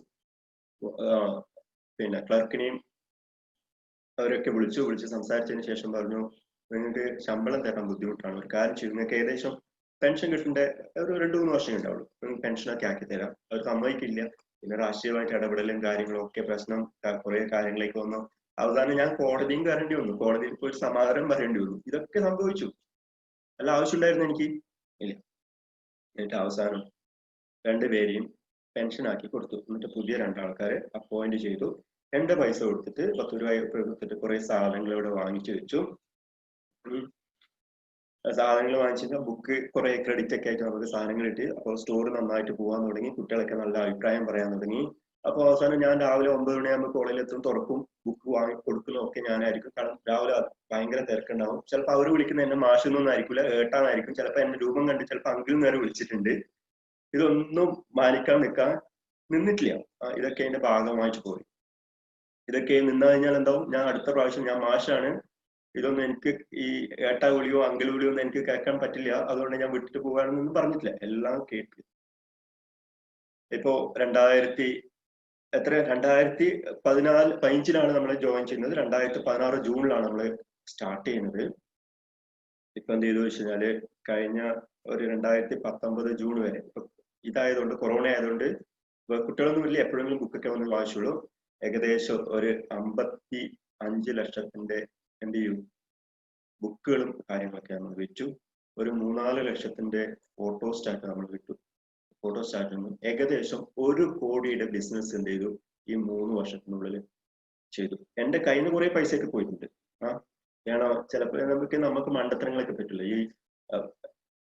പിന്നെ ക്ലർക്കിനെയും അവരൊക്കെ വിളിച്ച് സംസാരിച്ചതിന് ശേഷം പറഞ്ഞു, നിങ്ങൾക്ക് ശമ്പളം തരാൻ ബുദ്ധിമുട്ടാണ്, ഒരു കാര്യം ചെയ്യും, നിങ്ങൾക്ക് ഏകദേശം പെൻഷൻ കിട്ടേണ്ട ഒരു 2-3 വർഷം ഉണ്ടാവുള്ളൂ, നിങ്ങൾക്ക് പെൻഷനൊക്കെ ആക്കി തരാം. അവർ സമ്മതിക്കില്ല. പിന്നെ രാഷ്ട്രീയമായിട്ട് ഇടപെടലും കാര്യങ്ങളും ഒക്കെ പ്രശ്നം, കുറെ കാര്യങ്ങളിലേക്ക് വന്നു. അവസാനം ഞാൻ കോടതിയും കയറേണ്ടി വന്നു, കോടതിയിൽ പോയി സമാധാനം പറയേണ്ടി വന്നു. ഇതൊക്കെ സംഭവിച്ചു. അല്ല ആവശ്യമുണ്ടായിരുന്നു എനിക്ക് ഇല്ല. എന്നിട്ട് അവസാനം 2 പേരെയും പെൻഷൻ ആക്കി കൊടുത്തു. എന്നിട്ട് പുതിയ 2 ആൾക്കാരെ അപ്പോയിന്റ് ചെയ്തു. എന്റെ പൈസ കൊടുത്തിട്ട് 10 രൂപ കൊടുത്തിട്ട് കുറെ സാധനങ്ങൾ ഇവിടെ വാങ്ങിച്ചു വെച്ചു. സാധനങ്ങൾ വാങ്ങിച്ചിട്ട് ബുക്ക് കുറെ ക്രെഡിറ്റ് ഒക്കെ ആയിട്ട് നമുക്ക് സാധനങ്ങൾ കിട്ടി. അപ്പോൾ സ്റ്റോർ നന്നായിട്ട് പോകാൻ തുടങ്ങി, കുട്ടികളൊക്കെ നല്ല അഭിപ്രായം പറയാൻ തുടങ്ങി. അപ്പൊ അവസാനം ഞാൻ രാവിലെ 9 മണിയാകുമ്പോൾ കോളേജിലെത്തും, തുറക്കും, ബുക്ക് വാങ്ങി കൊടുക്കുന്നതൊക്കെ ഞാനായിരിക്കും. കാരണം രാവിലെ ഭയങ്കര തിരക്കുണ്ടാവും. ചിലപ്പോൾ അവർ വിളിക്കുന്ന എന്നെ മാഷൊന്നും ആയിരിക്കില്ല, ഏട്ടാന്നായിരിക്കും. ചിലപ്പോൾ എന്നെ രൂപം കണ്ട് ചിലപ്പോൾ അങ്കിൾ നേരെ വിളിച്ചിട്ടുണ്ട്. ഇതൊന്നും മാനിക്കാൻ നിന്നിട്ടില്ല. ഇതൊക്കെ അതിന്റെ ഭാഗമായിട്ട് പോയി. ഇതൊക്കെ നിന്ന് കഴിഞ്ഞാൽ എന്താവും, ഞാൻ അടുത്ത പ്രാവശ്യം ഞാൻ മാഷാണ്, ഇതൊന്നും എനിക്ക് ഈ ഏട്ടാ വിളിയോ അങ്കിൾ വിളിയോ ഒന്നും എനിക്ക് കേൾക്കാൻ പറ്റില്ല, അതുകൊണ്ട് ഞാൻ വിട്ടിട്ട് പോകാനൊന്നും പറഞ്ഞിട്ടില്ല, എല്ലാം കേട്ടു. ഇപ്പോ 2015 നമ്മൾ ജോയിൻ ചെയ്യുന്നത്. 2016 ജൂണിലാണ് നമ്മൾ സ്റ്റാർട്ട് ചെയ്യുന്നത്. ഇപ്പൊ എന്ത് ചെയ്തു വെച്ച് കഴിഞ്ഞാല് കഴിഞ്ഞ ഒരു 2019 ജൂൺ വരെ, ഇതായതുകൊണ്ട് കൊറോണ ആയതുകൊണ്ട് കുട്ടികളൊന്നും ഇല്ല, എപ്പോഴെങ്കിലും ബുക്കൊക്കെ വന്ന് വാങ്ങിച്ചുള്ളൂ. ഏകദേശം ഒരു 55 ലക്ഷത്തിന്റെ എന്ത് ചെയ്യും ബുക്കുകളും കാര്യങ്ങളൊക്കെ നമ്മൾ വിറ്റു. ഒരു 3-4 ലക്ഷത്തിന്റെ ഫോട്ടോസ്റ്റാറ്റ് നമ്മൾ വിറ്റു. ഫോട്ടോസ്റ്റാറ്റിൽ നിന്ന് ഏകദേശം 1 കോടിയുടെ ബിസിനസ് എന്ത് ചെയ്തു ഈ 3 വർഷത്തിനുള്ളിൽ ചെയ്തു. എന്റെ കയ്യിൽ നിന്ന് കുറെ പൈസയൊക്കെ പോയിട്ടുണ്ട്. ഞാനോ ചിലപ്പോൾ നമുക്ക് മണ്ടത്തരങ്ങളൊക്കെ പറ്റില്ല. ഈ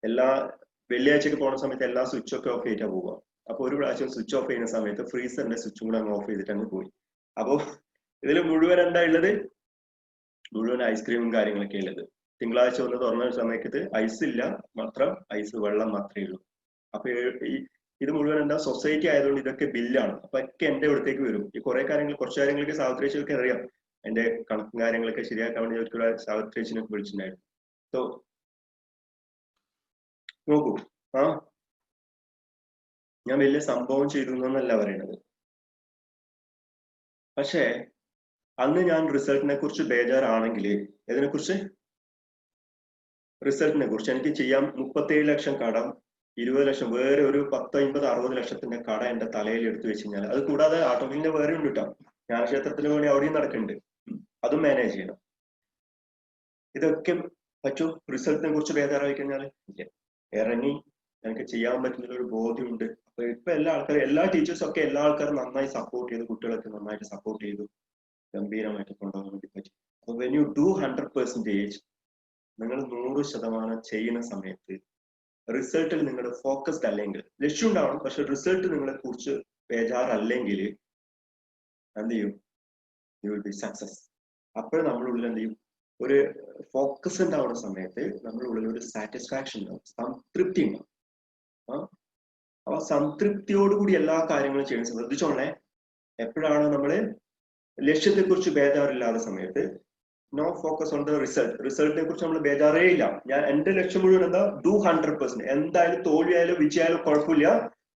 എല്ലാ വെള്ളിയാഴ്ചക്ക് പോകുന്ന സമയത്ത് എല്ലാ സ്വിച്ച് ഒക്കെ ഓഫ് ചെയ്തിട്ടാ പോവുക. അപ്പൊ ഒരു പ്രാവശ്യം സ്വിച്ച് ഓഫ് ചെയ്യുന്ന സമയത്ത് ഫ്രീസറിന്റെ സ്വിച്ചും കൂടെ അങ്ങ് ഓഫ് ചെയ്തിട്ട് അങ്ങ് പോയി. അപ്പോ ഇതിൽ മുഴുവൻ എന്താ ഉള്ളത്, മുഴുവൻ ഐസ്ക്രീമും കാര്യങ്ങളൊക്കെ ഉള്ളത്. തിങ്കളാഴ്ച വന്ന് തുറന്ന സമയത്ത് ഐസ് ഇല്ല, മാത്രം ഐസ് വെള്ളം മാത്രമേ ഉള്ളൂ. അപ്പൊ ഇത് മുഴുവൻ എന്താ സൊസൈറ്റി ആയതുകൊണ്ട് ഇതൊക്കെ ബില്ലാണ്. അപ്പൊ ഒക്കെ എന്റെ അടുത്തേക്ക് വരും. ഈ കുറച്ച് കാര്യങ്ങളൊക്കെ സാവിത്രിച്ചൊക്കെ അറിയാം. എന്റെ കണക്കും കാര്യങ്ങളൊക്കെ ശരിയാക്കാൻ വേണ്ടി ഒരിക്കലും സാവിത്രിച്ചിനൊക്കെ വിളിച്ചിട്ടുണ്ടായിരുന്നു. സോ നോക്കൂ, ഞാൻ വലിയ സംഭവം ചെയ്തു എന്നല്ല പറയുന്നത്. പക്ഷേ അന്ന് ഞാൻ റിസൾട്ടിനെ കുറിച്ച് ബേജാറാണെങ്കിൽ, ഇതിനെ കുറിച്ച് റിസൾട്ടിനെ കുറിച്ച് എനിക്ക് ചെയ്യാം 37 ലക്ഷം കടം, 20 ലക്ഷം വേറെ ഒരു 10, 50, 60 ലക്ഷത്തിന്റെ കട എന്റെ തലയിൽ എടുത്തു വെച്ച് കഴിഞ്ഞാൽ, അത് കൂടാതെ ആട്ടോമിലിന്റെ വേറെ ഉണ്ട് കേട്ടോ, ജ്ഞാനക്ഷേത്രത്തിന് വേണ്ടി അവിടെയും നടക്കുന്നുണ്ട്, അതും മാനേജ് ചെയ്യണം. ഇതൊക്കെ പറ്റും റിസൾട്ടിനെ കുറിച്ച് ബേജാറായി കഴിഞ്ഞാൽ ഇല്ല. ഇറങ്ങി എനിക്ക് ചെയ്യാൻ പറ്റുന്ന ഒരു ബോധ്യമുണ്ട്. അപ്പൊ ഇപ്പൊ എല്ലാ ആൾക്കാരും, എല്ലാ ടീച്ചേഴ്സും ഒക്കെ എല്ലാ ആൾക്കാരും നന്നായി സപ്പോർട്ട് ചെയ്തു, കുട്ടികളൊക്കെ നന്നായിട്ട് സപ്പോർട്ട് ചെയ്തു, ഗംഭീരമായിട്ട് കൊണ്ടുപോകാൻ വേണ്ടി പറ്റി. അപ്പൊ വെൻ യു ഡു 100%, നിങ്ങൾ 100% ചെയ്യുന്ന സമയത്ത് റിസൾട്ടിൽ നിങ്ങൾ ഫോക്കസ്ഡ് അല്ലെങ്കിൽ, ലക്ഷ്യം ഉണ്ടാവണം, പക്ഷെ റിസൾട്ട് നിങ്ങളെ കുറിച്ച് ബേജാറല്ലെങ്കിൽ എന്ത് ചെയ്യും? U will B success. അപ്പോൾ നമ്മുടെ ഉള്ളിൽ എന്ത് ചെയ്യും? ഒരു ഫോക്കസ് ഉണ്ടാവുന്ന സമയത്ത് നമ്മുടെ ഉള്ളിൽ ഒരു സാറ്റിസ്ഫാക്ഷൻ ഉണ്ടാവും, സംതൃപ്തി ഉണ്ടാവും. അപ്പൊ സംതൃപ്തിയോടുകൂടി എല്ലാ കാര്യങ്ങളും ചെയ്യാൻ ശ്രദ്ധിച്ചോളെ. എപ്പോഴാണ് നമ്മള് ലക്ഷ്യത്തെ കുറിച്ച് ബേജാറില്ലാത്ത സമയത്ത്, no focus on the result, റിസൾട്ടിനെ കുറിച്ച് നമ്മൾ ബേജാറേ ഇല്ല. ഞാൻ എന്റെ ലക്ഷ്യം മുഴുവൻ എന്താ? ഡു 100%. എന്തായാലും തോൽവിയായാലും വിജയായാലും കുഴപ്പമില്ല,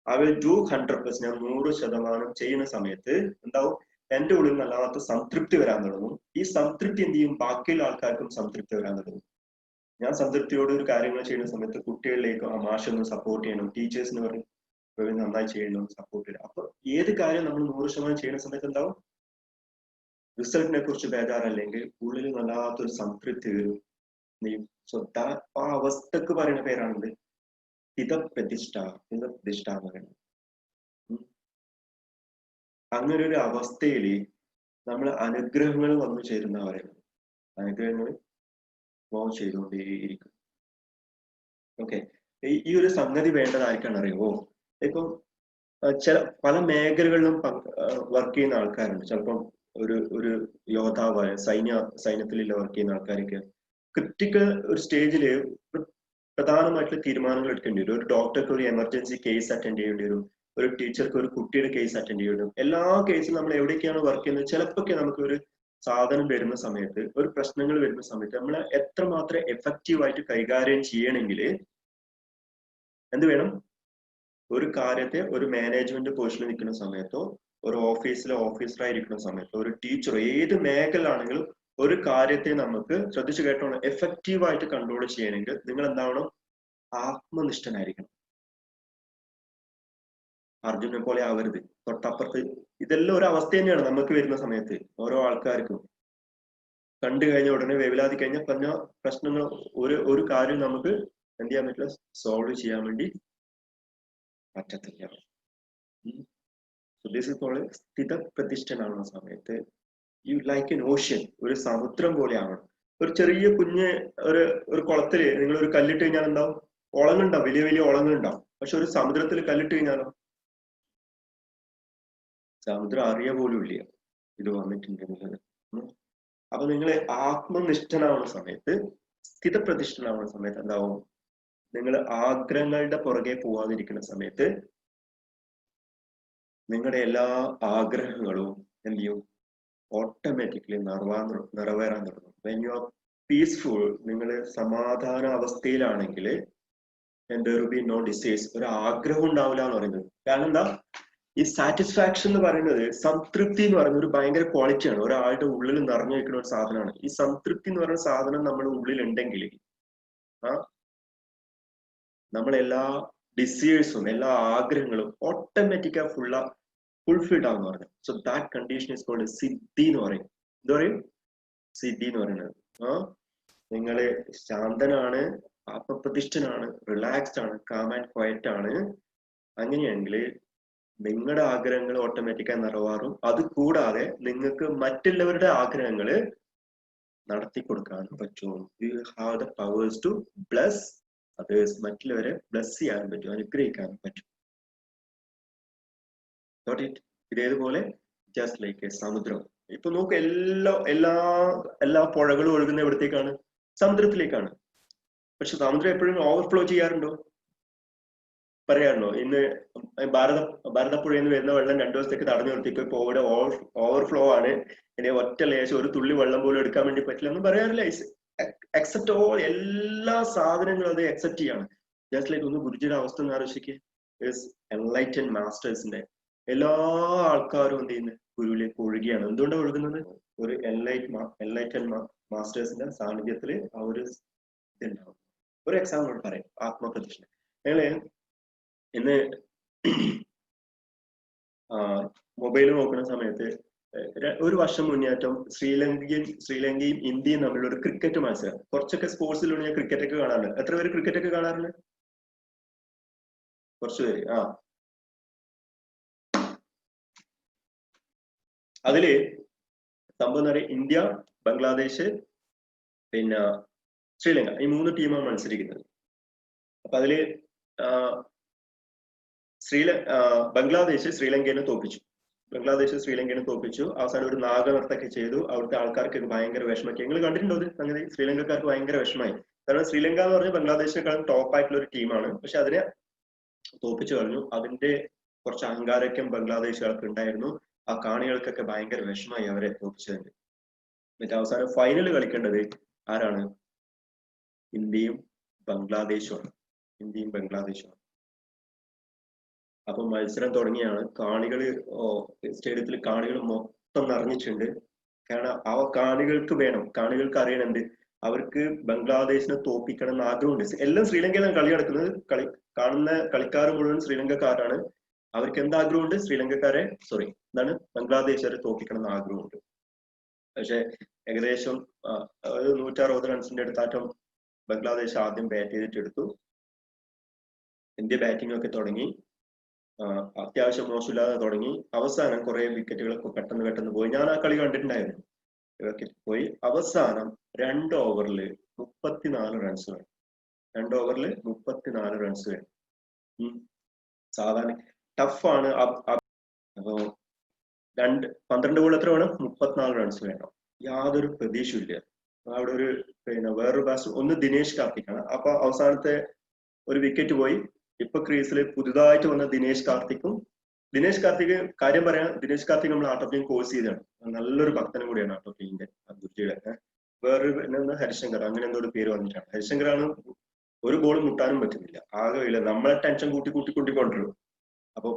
ഐ വിൽ ഡു 100%. ഞാൻ 100% ചെയ്യുന്ന സമയത്ത് എന്താവും? എന്റെ ഉള്ളിൽ നല്ലാത്ത സംതൃപ്തി വരാൻ തുടങ്ങും. ഈ സംതൃപ്തി എന്ത് ചെയ്യും? ബാക്കിയുള്ള ആൾക്കാർക്കും സംതൃപ്തി വരാൻ തുടങ്ങും. ഞാൻ സംതൃപ്തിയോട് ഒരു കാര്യങ്ങൾ ചെയ്യുന്ന സമയത്ത് കുട്ടികളിലേക്ക് ആ മാഷൊന്ന് സപ്പോർട്ട് ചെയ്യണം, ടീച്ചേഴ്സിന് പറയും നന്നായി ചെയ്യണം, സപ്പോർട്ട് ചെയ്യണം. അപ്പൊ ഏത് കാര്യം നമ്മൾ 100% ചെയ്യുന്ന സമയത്ത് എന്താവും? റിസൾട്ടിനെ കുറിച്ച് ബേജാറല്ലെങ്കിൽ ഉള്ളിൽ വല്ലാത്തൊരു സംതൃപ്തി വരും. സോ ആ അവസ്ഥക്ക് പറയുന്ന പേരാണെന്ത്? സ്ഥിതപ്രതിഷ്ഠ. സ്ഥിതപ്രതിഷ്ഠ എന്ന് പറയുന്നത്. അങ്ങനെ ഒരു അവസ്ഥയിൽ നമ്മൾ അനുഗ്രഹങ്ങൾ വന്നു ചേരുന്ന പറയുന്നത്. അനുഗ്രഹങ്ങൾ ചെയ്തുകൊണ്ടേയിരിക്കും. ഓക്കെ, ഈ ഒരു സംഗതി വേണ്ടതായിരിക്കാണ് അറിയുമോ? ഇപ്പം പല മേഖലകളിലും വർക്ക് ചെയ്യുന്ന ആൾക്കാരുണ്ട്. ചിലപ്പം ഒരു യോദ്ധാവായ സൈന്യത്തിലുള്ള വർക്ക് ചെയ്യുന്ന ആൾക്കാരൊക്കെ ക്രിട്ടിക്കൽ ഒരു സ്റ്റേജില് പ്രധാനമായിട്ടുള്ള തീരുമാനങ്ങൾ എടുക്കേണ്ടി വരും. ഒരു ഡോക്ടർക്ക് ഒരു എമർജൻസി കേസ് അറ്റൻഡ് ചെയ്യേണ്ടി വരും, ഒരു ടീച്ചർക്ക് ഒരു കുട്ടിയുടെ കേസ് അറ്റൻഡ് ചെയ്യേണ്ടി വരും. എല്ലാ കേസിലും നമ്മൾ എവിടേക്കാണ് വർക്ക് ചെയ്യുന്നത്, ചിലപ്പോൾ നമുക്ക് ഒരു സാധനം വരുന്ന സമയത്ത്, ഒരു പ്രശ്നങ്ങൾ വരുന്ന സമയത്ത് നമ്മൾ എത്രമാത്രം എഫക്റ്റീവായിട്ട് കൈകാര്യം ചെയ്യണമെങ്കിൽ എന്ത് വേണം? ഒരു കാര്യത്തെ ഒരു മാനേജ്മെന്റ് പൊസിഷനിൽ നിൽക്കുന്ന സമയത്തോ, ഒരു ഓഫീസിലെ ഓഫീസറായിരിക്കുന്ന സമയത്തോ, ഒരു ടീച്ചറോ, ഏത് മേഖല ആണെങ്കിലും ഒരു കാര്യത്തെ നമുക്ക് ശ്രദ്ധിച്ചു കേട്ടോണം എഫക്റ്റീവായിട്ട് കൺട്രോൾ ചെയ്യണമെങ്കിൽ നിങ്ങൾ എന്താവണം? ആത്മനിഷ്ഠനായിരിക്കണം. അർജുനെ പോലെ ആവരുത്. തൊട്ടപ്പുറത്ത് ഇതെല്ലാം ഒരു അവസ്ഥ തന്നെയാണ് നമുക്ക് വരുന്ന സമയത്ത്. ഓരോ ആൾക്കാർക്കും കണ്ടു കഴിഞ്ഞ ഉടനെ വേവലാതി കഴിഞ്ഞാൽ പറഞ്ഞ പ്രശ്നങ്ങൾ ഒരു കാര്യം നമുക്ക് എന്ത് ചെയ്യാൻ പറ്റില്ല, സോൾവ് ചെയ്യാൻ വേണ്ടി പറ്റത്തില്ല. സ്ഥിതപ്രതിഷ്ഠനാവുന്ന സമയത്ത് യു ലൈക്ക് എൻ ഓഷ്യൻ, ഒരു സമുദ്രം പോലെ ആവണം. ഒരു ചെറിയ കുഞ്ഞ് ഒരു കുളത്തില് നിങ്ങൾ ഒരു കല്ലിട്ട് കഴിഞ്ഞാൽ എന്താവും? ഒളങ്ങുണ്ടാവും, വലിയ വലിയ ഒളങ്ങുണ്ടാവും. പക്ഷെ ഒരു സമുദ്രത്തിൽ കല്ലിട്ട് കഴിഞ്ഞാലോ സമുദ്രം അറിയ പോലും ഇല്ല ഇത് വന്നിട്ടുണ്ടെന്നുള്ളത്. അപ്പൊ നിങ്ങൾ ആത്മനിഷ്ഠനാവുന്ന സമയത്ത്, സ്ഥിതപ്രതിഷ്ഠനാവുന്ന സമയത്ത് എന്താവും? നിങ്ങൾ ആഗ്രഹങ്ങളുടെ പുറകെ പോവാതിരിക്കുന്ന സമയത്ത് നിങ്ങളുടെ എല്ലാ ആഗ്രഹങ്ങളും എന്ത് ചെയ്യും? ഓട്ടോമാറ്റിക്കലി നിറവേറാൻ തുടങ്ങും. വെൻ യു ആർ പീസ്ഫുൾ, നിങ്ങൾ സമാധാന അവസ്ഥയിലാണെങ്കിൽ there will be no disease, ഒരു ആഗ്രഹം ഉണ്ടാവില്ല എന്ന് പറയുന്നത്. കാരണം എന്താ? ഈ സാറ്റിസ്ഫാക്ഷൻ എന്ന് പറയുന്നത്, സംതൃപ്തി എന്ന് പറയുന്നത് ഒരു ഭയങ്കര ക്വാളിറ്റിയാണ്, ഒരാളുടെ ഉള്ളിൽ നിറഞ്ഞു വെക്കുന്ന ഒരു സാധനമാണ്. ഈ സംതൃപ്തി എന്ന് പറയുന്ന സാധനം നമ്മുടെ ഉള്ളിൽ ഉണ്ടെങ്കിൽ നമ്മളെല്ലാ ഡിസയേഴ്സും എല്ലാ ആഗ്രഹങ്ങളും ഓട്ടോമാറ്റിക്കാ ഫുൾഫിൽഡ് ആവുന്ന പറഞ്ഞു. So that condition is called സിദ്ധി എന്ന് പറയും. എന്താ പറയും? സിദ്ധി എന്ന് പറയുന്നത്. നിങ്ങള് ശാന്തനാണ്, ആത്മപ്രതിഷ്ഠനാണ്, റിലാക്സ്ഡ് ആണ്, കാം ആൻഡ് ക്വയറ്റ് ആണ്. അങ്ങനെയാണെങ്കിൽ നിങ്ങളുടെ ആഗ്രഹങ്ങൾ ഓട്ടോമാറ്റിക്കായി നിറവേറും. അത് കൂടാതെ നിങ്ങൾക്ക് മറ്റുള്ളവരുടെ ആഗ്രഹങ്ങൾ നടത്തി കൊടുക്കാൻ പറ്റും. You have the powers to bless others. മറ്റുള്ളവരെ ബ്ലസ് ചെയ്യാൻ പറ്റും, അനുഗ്രഹിക്കാനും പറ്റും. ഇതേപോലെ ജസ്റ്റ് ലൈക്ക് എ സമുദ്രം. ഇപ്പൊ നോക്ക്, എല്ലാ പുഴകളും ഒഴുകുന്ന എവിടത്തേക്കാണ്? സമുദ്രത്തിലേക്കാണ്. പക്ഷെ സമുദ്രം എപ്പോഴും ഓവർഫ്ലോ ചെയ്യാറുണ്ടോ? പറയാറുണ്ടോ? ഇന്ന് ഭാരതപ്പുഴയിൽ നിന്ന് വരുന്ന വെള്ളം 2 ദിവസത്തേക്ക് തടഞ്ഞു നിർത്തിയപ്പോ ഇപ്പൊ ഇവിടെ ഓവർഫ്ലോ ആണ്, ഇനി ഒറ്റ ലേശം ഒരു തുള്ളി വെള്ളം പോലും എടുക്കാൻ വേണ്ടി പറ്റില്ല എന്ന് പറയാറില്ല. അക്സെപ്റ്റ് ഓൾ, എല്ലാ സാധനങ്ങളും അത് അക്സെപ്റ്റ് ചെയ്യാണ്. ജസ്റ്റ് ലൈക്ക് ഒന്ന് ഗുരുജിയുടെ അവസ്ഥ എന്ന് ആലോചിക്ക്. എൻലൈറ്റൻ മാസ്റ്റേഴ്സിന്റെ എല്ലാ ആൾക്കാരും എന്ത് ചെയ്യുന്നത്? ഗുരുവിലേക്ക് ഒഴുകിയാണ്. എന്തുകൊണ്ടാണ് ഒഴുകുന്നത്? ഒരു എൻലൈറ്റൻ മാസ്റ്റേഴ്സിന്റെ സാന്നിധ്യത്തില് ആ ഒരു ഇതുണ്ടാവും. ഒരു എക്സാമ്പിൾ പറയാം. ആത്മപ്രദക്ഷിണം. ഞങ്ങള് ഇന്ന് മൊബൈൽ നോക്കുന്ന സമയത്ത് ഒരു വർഷം മുന്നേറ്റം ശ്രീലങ്കയും ഇന്ത്യയും തമ്മിലുള്ള ഒരു ക്രിക്കറ്റ് മത്സരം. കുറച്ചൊക്കെ സ്പോർട്സിലൂടെ ഞാൻ ക്രിക്കറ്റ് ഒക്കെ കാണാറുണ്ട്. എത്ര പേര് ക്രിക്കറ്റ് ഒക്കെ കാണാറുണ്ട്? കുറച്ച് പേര്. അതില് സംഭവം എന്ന് പറയുക, ഇന്ത്യ, ബംഗ്ലാദേശ്, പിന്നെ ശ്രീലങ്ക, ഈ 3 ടീമാണ് മത്സരിക്കുന്നത്. അപ്പൊ അതില് ബംഗ്ലാദേശ് ശ്രീലങ്കയെ തോപ്പിച്ചു. അവസാനം ഒരു നാഗനൃത്തൊക്കെ ചെയ്തു. അവിടുത്തെ ആൾക്കാർക്ക് ഭയങ്കര വിഷമൊക്കെ. നിങ്ങൾ കണ്ടിട്ടുണ്ടോ അത് സംഗതി? ശ്രീലങ്കക്കാർക്ക് ഭയങ്കര വിഷമമായി. കാരണം ശ്രീലങ്ക എന്ന് പറഞ്ഞാൽ ബംഗ്ലാദേശിനേക്കാളും ടോപ്പ് ആയിട്ടുള്ള ഒരു ടീമാണ്. പക്ഷെ അതിനെ തോപ്പിച്ചു കളഞ്ഞു. അതിന്റെ കുറച്ച് അഹങ്കാരമൊക്കെ ബംഗ്ലാദേശുകാർക്ക് ഉണ്ടായിരുന്നു. ആ കാണികൾക്കൊക്കെ ഭയങ്കര വിഷമമായി അവരെ തോപ്പിച്ചതിന്. എന്നിട്ട് അവസാനം ഫൈനൽ കളിക്കേണ്ടത് ആരാണ്? ഇന്ത്യയും ബംഗ്ലാദേശുമാണ്. അപ്പൊ മത്സരം തുടങ്ങിയാണ്. സ്റ്റേഡിയത്തിൽ കാണികൾ മൊത്തം നിറഞ്ഞിട്ടുണ്ട്. കാരണം ആ കാണികൾക്ക് അറിയണുണ്ട്, അവർക്ക് ബംഗ്ലാദേശിനെ തോപ്പിക്കണം എന്ന് ആഗ്രഹമുണ്ട്. എല്ലാം ശ്രീലങ്കയിലാണ് കളി നടക്കുന്നത്. കാണുന്ന കളിക്കാർ മുഴുവൻ ശ്രീലങ്കക്കാരാണ്. അവർക്ക് എന്താഗ്രഹമുണ്ട്? ബംഗ്ലാദേശുകാരെ തോപ്പിക്കണം എന്ന് ആഗ്രഹമുണ്ട്. പക്ഷെ ഏകദേശം 160 റൺസിന്റെ അടുത്താറ്റം ബംഗ്ലാദേശ് ആദ്യം ബാറ്റ് ചെയ്തിട്ടെടുത്തു. ഇന്ത്യ ബാറ്റിംഗ് ഒക്കെ തുടങ്ങി. അത്യാവശ്യം മോശമില്ലാതെ തുടങ്ങി. അവസാനം കുറെ വിക്കറ്റുകളൊക്കെ പെട്ടെന്ന് പോയി. ഞാൻ ആ കളി കണ്ടിട്ടുണ്ടായിരുന്നു. വിക്കറ്റ് പോയി. അവസാനം 2 ഓവറിൽ 34 റൺസ് വേണം. 2 ഓവറിൽ 34 റൺസ് വേണം. സാധാരണ ടഫാണ്. അപ്പോ 12 ബോൾ എത്ര വേണം? 34 റൺസ് വേണം. യാതൊരു പ്രതീക്ഷയില്ല. അവിടെ ഒരു വേറൊരു ബാറ്റ്സ്മാൻ, ഒന്ന് ദിനേശ് കാർത്തിക്കാണ്. അപ്പൊ അവസാനത്തെ ഒരു വിക്കറ്റ് പോയി. ഇപ്പൊ ക്രീസിൽ പുതുതായിട്ട് വന്ന ദിനേശ് കാർത്തിക് കാര്യം പറയാം. ദിനേശ് കാർത്തിക് നമ്മൾ ആർട്ട് ഓഫ് ഗെയിം കോഴ്സ് ചെയ്താണ്. നല്ലൊരു ഭക്തനും കൂടിയാണ് ആർട്ട് ഓഫ് ഗെയിമിന്റെ ഗുരുജിയുടെ. വേറൊരു ഹരിശങ്കർ, അങ്ങനെ എന്തോ ഒരു പേര് വന്നിട്ടാണ്. ഹരിശങ്കറാണ്. ഒരു ബോൾ മുട്ടാനും പറ്റുന്നില്ല. ആകെയില്ല. നമ്മളെ ടെൻഷൻ കൂട്ടിക്കൊണ്ടിരും. അപ്പൊ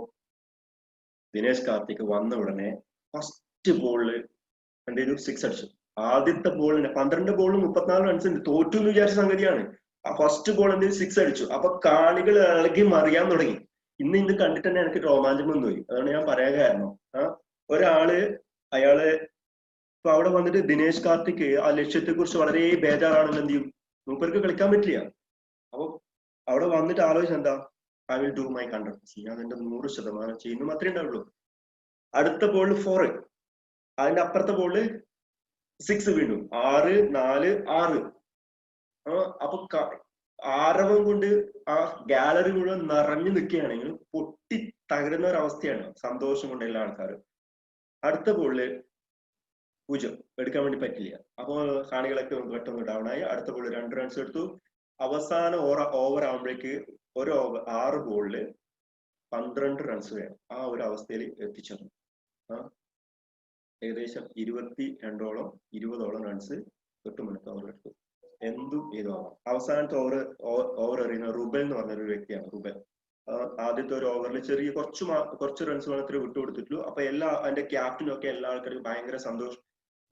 ദിനേശ് കാർത്തിക് വന്ന ഉടനെ ഫസ്റ്റ് ബോളില് എന്തെയ്തു? 6 അടിച്ചു. ആദ്യത്തെ ബോളിന് 12 ബോളിൽ 34 റൺസ് ഉണ്ട്. തോറ്റു എന്ന് വിചാരിച്ച സംഗതിയാണ്. ആ ഫസ്റ്റ് ബോൾ എന്തെങ്കിലും 6 അടിച്ചു. അപ്പൊ കാണികൾ ഇളകി മറിയാൻ തുടങ്ങി. ഇന്ന് കണ്ടിട്ട് തന്നെ എനിക്ക് രോമാഞ്ചം വന്നുപോയി. അതാണ് ഞാൻ പറയാൻ കാരണം. അയാള് ഇപ്പൊ അവിടെ വന്നിട്ട് ദിനേശ് കാർത്തിക് ആ ലക്ഷ്യത്തെ കുറിച്ച് വളരെ ബേജാറാണെന്ന് എന്ത് ചെയ്യും? മൂപ്പർക്ക് കളിക്കാൻ പറ്റില്ല. അപ്പൊ അവിടെ വന്നിട്ട് ആലോചിച്ച ഐ വിൽ ഡു മൈ 100%. ഞാൻ എന്റെ 100% ചെയ്യുന്നു മാത്രമേ ഉണ്ടാവുള്ളൂ. അടുത്ത ബോളിൽ 4. അതിന്റെ അപ്പുറത്തെ ബോളില് 6 വീണ്ടും. 6, 4, 6. അപ്പൊ ആരവം കൊണ്ട് ആ ഗാലറി മുഴുവൻ നിറഞ്ഞു നിൽക്കുകയാണെങ്കിൽ പൊട്ടി തകരുന്ന ഒരു അവസ്ഥയാണ്. സന്തോഷം കൊണ്ട് എല്ലാ ആൾക്കാരും. അടുത്ത ബോളില് 0 എടുക്കാൻ വേണ്ടി പറ്റില്ല. അപ്പോൾ കാണികളൊക്കെ പെട്ടെന്ന് ഡൗൺ ആയി. അടുത്ത ബോളിൽ 2 റൺസ് എടുത്തു. അവസാന ഓവർ ആകുമ്പോഴേക്ക് 6 ബോളില് 12 റൺസ് വേണം. ആ ഒരു അവസ്ഥയിൽ എത്തിച്ചേർന്നു. ഏകദേശം 20ഓളം റൺസ് 8 മിനിറ്റ് ഓവർ എടുത്തു. എന്തും ഏതാവാം. അവസാനത്തെ ഓവർ എറിയുന്ന റുബൽ എന്ന് പറഞ്ഞൊരു വ്യക്തിയാണ്. റുബൽ ആദ്യത്തെ ഒരു ഓവറിൽ ചെറിയ കുറച്ച് റൺസ് മാത്രമേ വിട്ടുകൊടുത്തിട്ടുള്ളൂ. അപ്പൊ അതിന്റെ ക്യാപ്റ്റനും ഒക്കെ എല്ലാ ആൾക്കാർക്കും ഭയങ്കര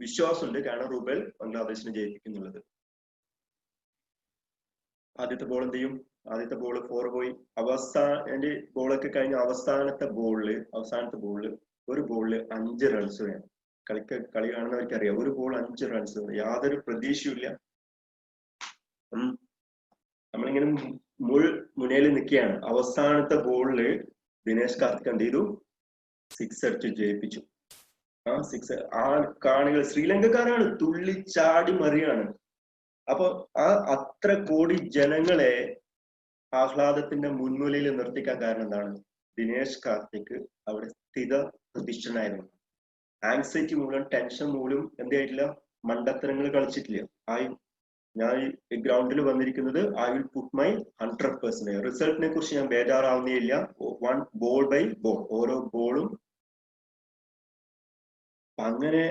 വിശ്വാസമുണ്ട്. കാരണം റുബൽ ബംഗ്ലാദേശിനെ ജയിപ്പിക്കുന്നുള്ളത്. ആദ്യത്തെ ബോൾ എന്ത് ചെയ്യും? ആദ്യത്തെ ബോൾ 4 പോയി. എന്റെ ബോളൊക്കെ കഴിഞ്ഞ അവസാനത്തെ ബോളില് ഒരു ബോളില് 5 റൺസ് വേണം. കളി കാണുന്നവർക്ക് അറിയാം. ഒരു ബോൾ 5 റൺസ്. യാതൊരു പ്രതീക്ഷയില്ല. നമ്മളിങ്ങനെ മുനയിൽ നിൽക്കുകയാണ്. അവസാനത്തെ ബോളില് ദിനേശ് കാർത്തിക് എന്ത് ചെയ്തു? 6 അടിച്ച് ജയിപ്പിച്ചു. 6 കാണികൾ ശ്രീലങ്കക്കാരാണ്. തുള്ളിച്ചാടി മറിയാണ്. അപ്പൊ അത്ര കോടി ജനങ്ങളെ ആഹ്ലാദത്തിന്റെ മുൻനിലയിൽ നിർത്തിക്കാൻ കാരണം എന്താണ്? ദിനേശ് കാർത്തിക് അവിടെ പ്രതിഷ്ഠനായിരുന്നു. ആങ്സൈറ്റി മൂലം, ടെൻഷൻ മൂലം എന്തായിട്ടില്ല? മണ്ടത്തരങ്ങൾ കളിച്ചിട്ടില്ല. ഞാൻ ഈ ഗ്രൗണ്ടിൽ വന്നിരിക്കുന്നത് ഐ വിൽ പുട്ട് മൈ 100%. റിസൾട്ടിനെ കുറിച്ച് ഞാൻ ബേജാറാവുന്നേയില്ല. ബോൾ ബൈ ബോൾ, ഓരോ ബോളും. അങ്ങനെ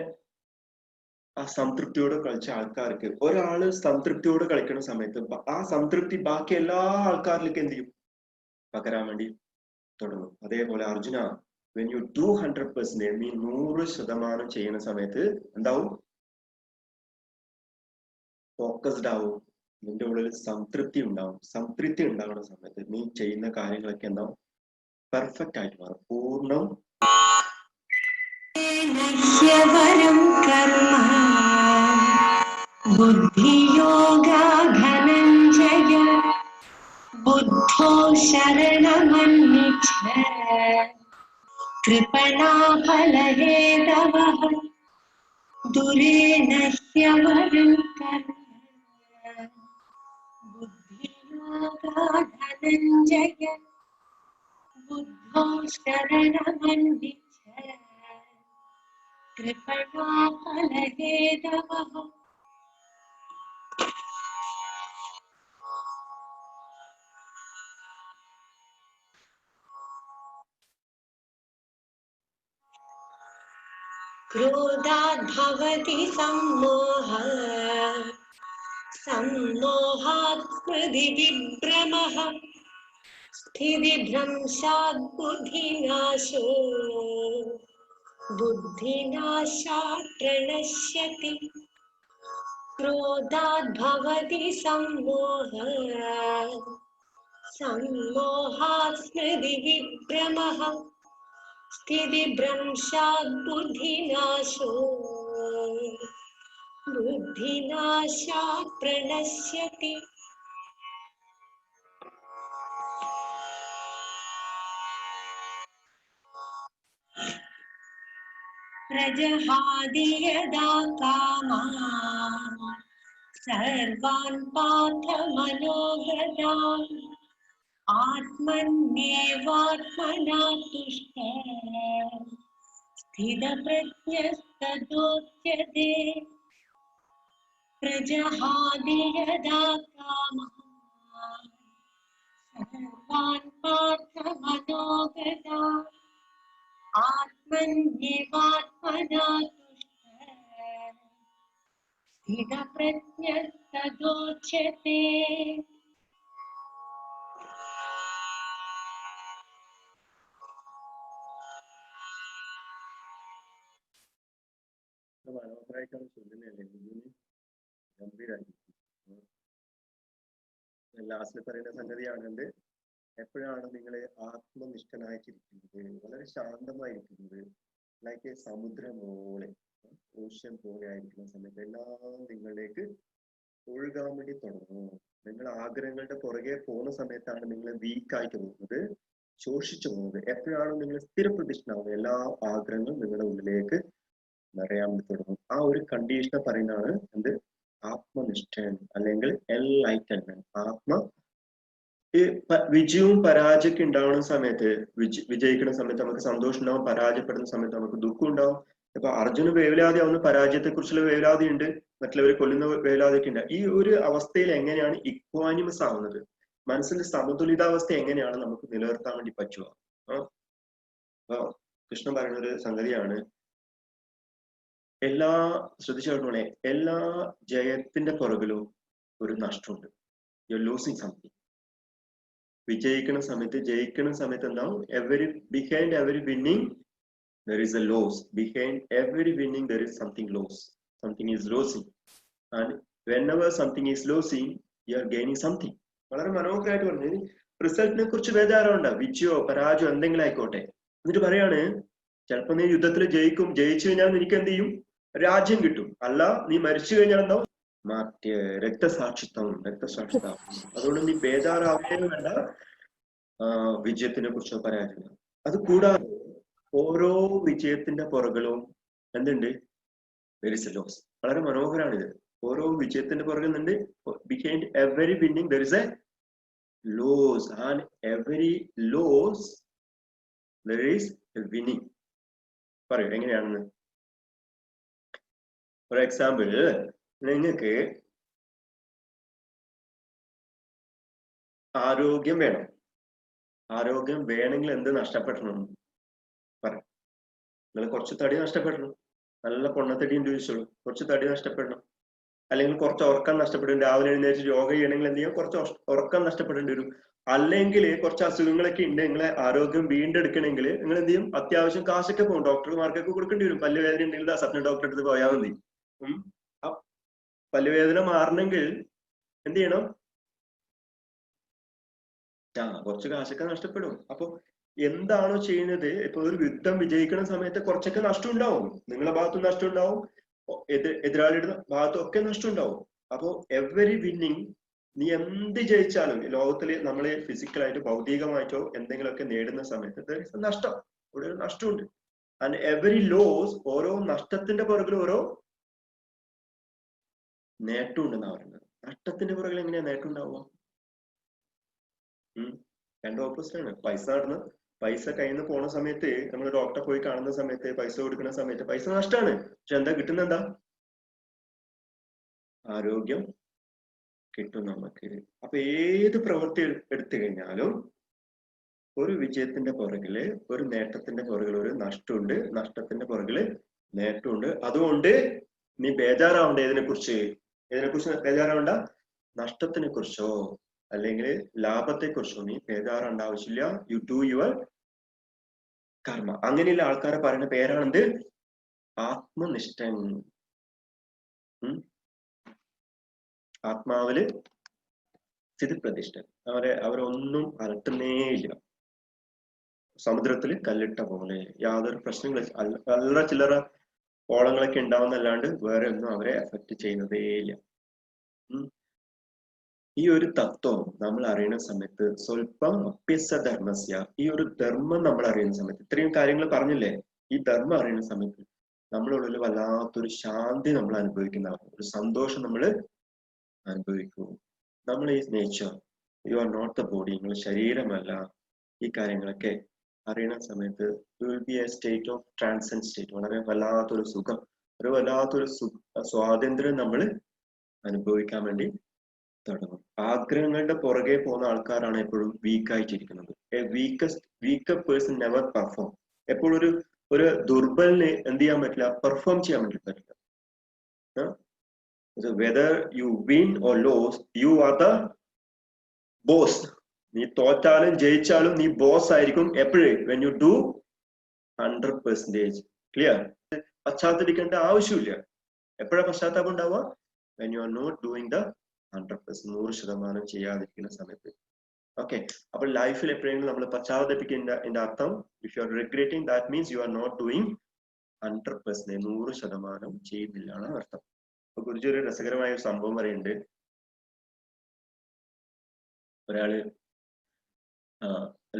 ആ സംതൃപ്തിയോടെ കളിച്ച ആൾക്കാർക്ക്, ഒരാള് സംതൃപ്തിയോടെ കളിക്കുന്ന സമയത്ത് ആ സംതൃപ്തി ബാക്കി എല്ലാ ആൾക്കാരിലേക്ക് എന്ത് ചെയ്യും? പകരാൻ വേണ്ടി തുടങ്ങും. അതേപോലെ അർജുന, when you do 100%, നീ 100% ചെയ്യുന്ന സമയത്ത് എന്താവും? ഫോക്കസ്ഡ് ആവും. നിന്റെ ഉള്ളിൽ സംതൃപ്തി ഉണ്ടാവും. സംതൃപ്തി ഉണ്ടാകുന്ന സമയത്ത് നീ ചെയ്യുന്ന കാര്യങ്ങളൊക്കെ എന്താവും? പെർഫെക്റ്റ് ആയിട്ട് മാറും. പൂർണ്ണം കർമ്മ ബുദ്ധിയോഗ ധനഞ്ജയ ബുദ്ധോ ശരണമന്വിച്ഛ കൃപണാ ഫലഹേതവഃ ദുരേണ ഹ്യവരം കർമ്മ ബുദ്ധിയോഗ ധനഞ്ജയ ബുദ്ധോ ശരണമന്വിച്ഛ കൃപണാ ഫലഹേതവഃ. ക്രോധാത് ഭവതി സമ്മോഹഃ സമ്മോഹാത് സ്മൃതി വിഭ്രമഃ സ്ഥിതിഭ്രംശാത് ബുദ്ധിനാശോ ബുദ്ധിനാശാത് പ്രണശ്യതി. ക്രോധാത് ഭവതി സമ്മോഹഃ സമ്മോഹാത് സ്മൃതി വിഭ്രമഃ സ്ഥിതിഭ്രംശാത് ബുദ്ധിനാശോ ബുദ്ധിനാശാത് പ്രണശ്യതി. പ്രജഹാതി യദാ കാമാൻ സർവാൻ പാർത്ഥ മനോഗതാൻ ആത്മന്യേവാത്മനാ തുഷ്ടഃ സ്ഥിതപ്രജ്ഞസ്തദോച്യതേ. പ്രജഹാതി യദാ കാമാൻ സർവാൻ പാർത്ഥ മനോഗതാൻ ആത്മന്യേവാത്മനാ തുഷ്ടഃ സ്ഥിതപ്രജ്ഞസ്തദോച്യതേ. മനോഹരമായിട്ടാണ് ചൊല്ലുന്നതല്ലേ? ഗംഭീരായിരിക്കും. ലാസ്റ്റിൽ പറയുന്ന സംഗതിയാണെന്ത്? എപ്പോഴാണ് നിങ്ങൾ ആത്മനിഷ്ഠനായിട്ടിരിക്കുന്നത്, വളരെ ശാന്തമായിരിക്കുന്നത്, ലൈക്ക് സമുദ്രം പോലെ, ഓഷ്യൻ പോലെ ആയിരിക്കുന്ന സമയത്ത് എല്ലാം നിങ്ങളിലേക്ക് ഒഴുകാൻ വേണ്ടി തുടങ്ങും. നിങ്ങൾ ആഗ്രഹങ്ങളുടെ പുറകെ പോകുന്ന സമയത്താണ് നിങ്ങൾ വീക്കായിട്ട് പോകുന്നത്, ശോഷിച്ചു പോകുന്നത്. എപ്പോഴാണ് നിങ്ങൾ സ്ഥിരപ്രതിഷ്ഠനാവുന്നത്, എല്ലാ ആഗ്രഹങ്ങളും നിങ്ങളുടെ ഉള്ളിലേക്ക് നിറയാൻ വേണ്ടി തുടങ്ങും. ആ ഒരു കണ്ടീഷനെ പറയുന്നതാണ് എന്ത്? ആത്മനിഷ്ഠൻ അല്ലെങ്കിൽ എൻലൈറ്റൻമെന്റ്. വിജയവും പരാജയമൊക്കെ ഉണ്ടാവുന്ന സമയത്ത്, വിജയിക്കുന്ന സമയത്ത് നമുക്ക് സന്തോഷം ഉണ്ടാവും, പരാജയപ്പെടുന്ന സമയത്ത് നമുക്ക് ദുഃഖം ഉണ്ടാവും. ഇപ്പൊ അർജുന് വേവലാതി ആവുന്ന പരാജയത്തെ കുറിച്ചുള്ള വേവലാതി ഉണ്ട്, മറ്റുള്ളവരെ കൊല്ലുന്ന വേവലാതിയൊക്കെ ഉണ്ട്. ഈ ഒരു അവസ്ഥയിൽ എങ്ങനെയാണ് ഇക്വാനിമസ് ആവുന്നത്, മനസ്സിന്റെ സമതുലിതാവസ്ഥ എങ്ങനെയാണ് നമുക്ക് നിലനിർത്താൻ വേണ്ടി പറ്റുക? അപ്പൊ കൃഷ്ണൻ പറയുന്ന ഒരു സംഗതിയാണ്, ശ്രദ്ധിച്ചോളെ, എല്ലാ ജയത്തിന്റെ പുറകിലും ഒരു നഷ്ടമുണ്ട്. You are losing something. വിജയിക്കുന്ന സമയത്ത്, ജയിക്കുന്ന സമയത്ത് എന്താവും? Behind every winning there is a loss. Behind every winning there is something loss. Something is losing, and whenever something is losing you are gaining something. വളരെ മനോഹരമായിട്ട് പറഞ്ഞു. റിസൾട്ടിനെ കുറിച്ച് ബേജാറുണ്ട, വിജയോ പരാജയോ എന്തെങ്കിലും ആയിക്കോട്ടെ. എന്നിട്ട് പറയാണ്, ചിലപ്പോ നീ യുദ്ധത്തിൽ ജയിക്കും, ജയിച്ചു കഴിഞ്ഞാൽ നിനക്ക് എന്ത് ചെയ്യും? രാജ്യം കിട്ടും. അല്ല, നീ മരിച്ചു കഴിഞ്ഞാൽ എന്താവും? മറ്റേ രക്തസാക്ഷിത്വം. അതുകൊണ്ട് നീ ബേജാറാവേ വേണ്ട വിജയത്തിനെ കുറിച്ചോ പരാജയം. അത് കൂടാതെ ഓരോ വിജയത്തിന്റെ പുറകിലും എന്തുണ്ട്? there is a loss. വളരെ മനോഹരമാണിത്. ഓരോ വിജയത്തിന്റെ പുറകിൽ എന്തുണ്ട്? behind every winning there is a loss, and every loss there is a winning. പറയൂ എങ്ങനെയാണെന്ന്. ഫോർ എക്സാമ്പിൾ, നിങ്ങൾക്ക് ആരോഗ്യം വേണം. ആരോഗ്യം വേണമെങ്കിൽ എന്ത് നഷ്ടപ്പെടണം? നിങ്ങൾ കുറച്ച് തടി നഷ്ടപ്പെടണം. നല്ല പൊണ്ണത്തടി ഉണ്ട് ചോദിച്ചോളൂ, കുറച്ച് തടി നഷ്ടപ്പെടണം. അല്ലെങ്കിൽ കുറച്ച് ഉറക്കം നഷ്ടപ്പെടും. രാവിലെ എഴുന്നേറ്റ് യോഗ ചെയ്യണമെങ്കിൽ എന്ത് ചെയ്യാം? കുറച്ച് ഉറക്കം നഷ്ടപ്പെടേണ്ടി വരും. അല്ലെങ്കിൽ കുറച്ച് അസുഖങ്ങളൊക്കെ ഉണ്ട്, നിങ്ങളെ ആരോഗ്യം വീണ്ടെടുക്കണമെങ്കിൽ നിങ്ങൾ എന്ത് ചെയ്യും? അത്യാവശ്യം കാശൊക്കെ പോകും, ഡോക്ടർമാർക്കൊക്കെ കൊടുക്കേണ്ടി വരും. പല്ലുവേദന ഉണ്ടെങ്കിൽ സ്വപ്ന ഡോക്ടറെ അടുത്ത് പോയാൽ മതി. ആ പല്ലുവേദന മാറണമെങ്കിൽ എന്ത് ചെയ്യണം? കുറച്ച് കാശൊക്കെ നഷ്ടപ്പെടും. അപ്പൊ എന്താണോ ചെയ്യുന്നത്, ഇപ്പൊ ഒരു യുദ്ധം വിജയിക്കുന്ന സമയത്ത് കുറച്ചൊക്കെ നഷ്ടം ഉണ്ടാവും. നിങ്ങളുടെ ഭാഗത്തും നഷ്ടം ഉണ്ടാവും, എതിരാളിയുടെ ഭാഗത്തും ഒക്കെ നഷ്ടം ഉണ്ടാവും. അപ്പോ എവരി വിന്നിങ്, നീ എന്ത് ജയിച്ചാലും ലോകത്തില് നമ്മള് ഫിസിക്കലായിട്ട് ഭൗതികമായിട്ടോ എന്തെങ്കിലുമൊക്കെ നേടുന്ന സമയത്ത് നഷ്ടം, ഇവിടെ ഒരു നഷ്ടമുണ്ട്. ആൻഡ് എവരി ലോസ്, ഓരോ നഷ്ടത്തിന്റെ പുറകിൽ ഓരോ നേട്ടം ഉണ്ടെന്നാ പറയുന്നത്. നഷ്ടത്തിന്റെ പുറകിൽ എങ്ങനെയാ നേട്ടം ഉണ്ടാവുക? രണ്ട് ഓപ്പോസിറ്റ് ആണ്. പൈസ കയ്യിൽ നിന്ന് പോണ സമയത്ത്, നമ്മൾ ഡോക്ടറെ പോയി കാണുന്ന സമയത്ത്, പൈസ കൊടുക്കുന്ന സമയത്ത് പൈസ നഷ്ടമാണ്. പക്ഷെ എന്താ കിട്ടുന്ന? എന്താ? ആരോഗ്യം കിട്ടും നമുക്ക്. അപ്പൊ ഏത് പ്രവൃത്തി എടുത്തു കഴിഞ്ഞാലും ഒരു വിജയത്തിന്റെ പുറകില്, ഒരു നേട്ടത്തിന്റെ പുറകിൽ ഒരു നഷ്ടമുണ്ട്, നഷ്ടത്തിന്റെ പുറകില് നേട്ടമുണ്ട്. അതുകൊണ്ട് നീ ബേജാറാവണ്ട. ഇതിനെക്കുറിച്ച് ബേജാറാവണ്ട. നഷ്ടത്തിനെ കുറിച്ചോ അല്ലെങ്കിൽ ലാഭത്തെ കുറിച്ചോ നീ ബേജാറാവേണ്ട ആവശ്യമില്ല. യു ഡു യുവർ കർമ്മ. അങ്ങനെയുള്ള ആൾക്കാരെ പറയുന്ന പേരാണെന്ത്? ആത്മനിഷ്ഠൻ. ആത്മാവില് സ്ഥിതിപ്രതിഷ്ഠൻ. അവരൊന്നും അലട്ടുന്നേ ഇല്ല. സമുദ്രത്തില് കല്ലിട്ട പോലെ, യാതൊരു പ്രശ്നങ്ങളും, നല്ല ചില്ലറ ഓളങ്ങളൊക്കെ ഉണ്ടാവുന്നല്ലാണ്ട് വേറെ ഒന്നും അവരെ എഫക്ട് ചെയ്യുന്നതേ ഇല്ല. ഈ ഒരു തത്വം നമ്മൾ അറിയുന്ന സമയത്ത്, സ്വല്പം അഭ്യസ ധർമ്മസ്യ, ഈ ഒരു ധർമ്മം നമ്മൾ അറിയുന്ന സമയത്ത്, ഇത്രയും കാര്യങ്ങൾ പറഞ്ഞില്ലേ, ഈ ധർമ്മം അറിയുന്ന സമയത്ത് നമ്മളുള്ളിൽ വല്ലാത്തൊരു ശാന്തി നമ്മൾ അനുഭവിക്കുന്നതാണ്, ഒരു സന്തോഷം നമ്മൾ അനുഭവിക്കും. നമ്മൾ ഈ nature, you are not the body, നിങ്ങൾ ശരീരമല്ല, ഈ കാര്യങ്ങളൊക്കെ അറിയുന്ന സമയത്ത് you will be a state of transcend state. വളരെ വല്ലാത്തൊരു സുഖം, ഒരു വല്ലാത്തൊരു സ്വാതന്ത്ര്യം നമ്മൾ അനുഭവിക്കാൻ വേണ്ടി തുടങ്ങും. ആഗ്രഹങ്ങളുടെ പുറകെ പോകുന്ന ആൾക്കാരാണ് എപ്പോഴും വീക്കായിട്ടിരിക്കുന്നത്. A weaker person never perform. എപ്പോഴും ഒരു ദുർബലിന് എന്ത് ചെയ്യാൻ പറ്റില്ല? പെർഫോം ചെയ്യാൻ വേണ്ടി പറ്റില്ല. Whether you win or lose, you are the boss. നീ തോറ്റാലും ജയിച്ചാലും നീ ബോസ് ആയിരിക്കും എപ്പോഴും. When you do 100%. ക്ലിയർ? പശ്ചാത്തലിക്കേണ്ട ആവശ്യമില്ല. എപ്പോഴാണ് പശ്ചാത്താപം ഉണ്ടാവുക? When you are not doing the 100%, 100% ചെയ്യാതിരിക്കുന്ന സമയത്ത്. ഓക്കെ, അപ്പോൾ ലൈഫിൽ എപ്പോഴെങ്കിലും നമ്മൾ പശ്ചാത്തപിക്കേണ്ട അർത്ഥം, if you are regretting, that means you are not doing 100%, 100% ചെയ്യുന്നില്ല ആണ് അർത്ഥം. അപ്പൊ ഗുരുജി ഒരു രസകരമായ ഒരു സംഭവം പറയുന്നുണ്ട്. ഒരാള്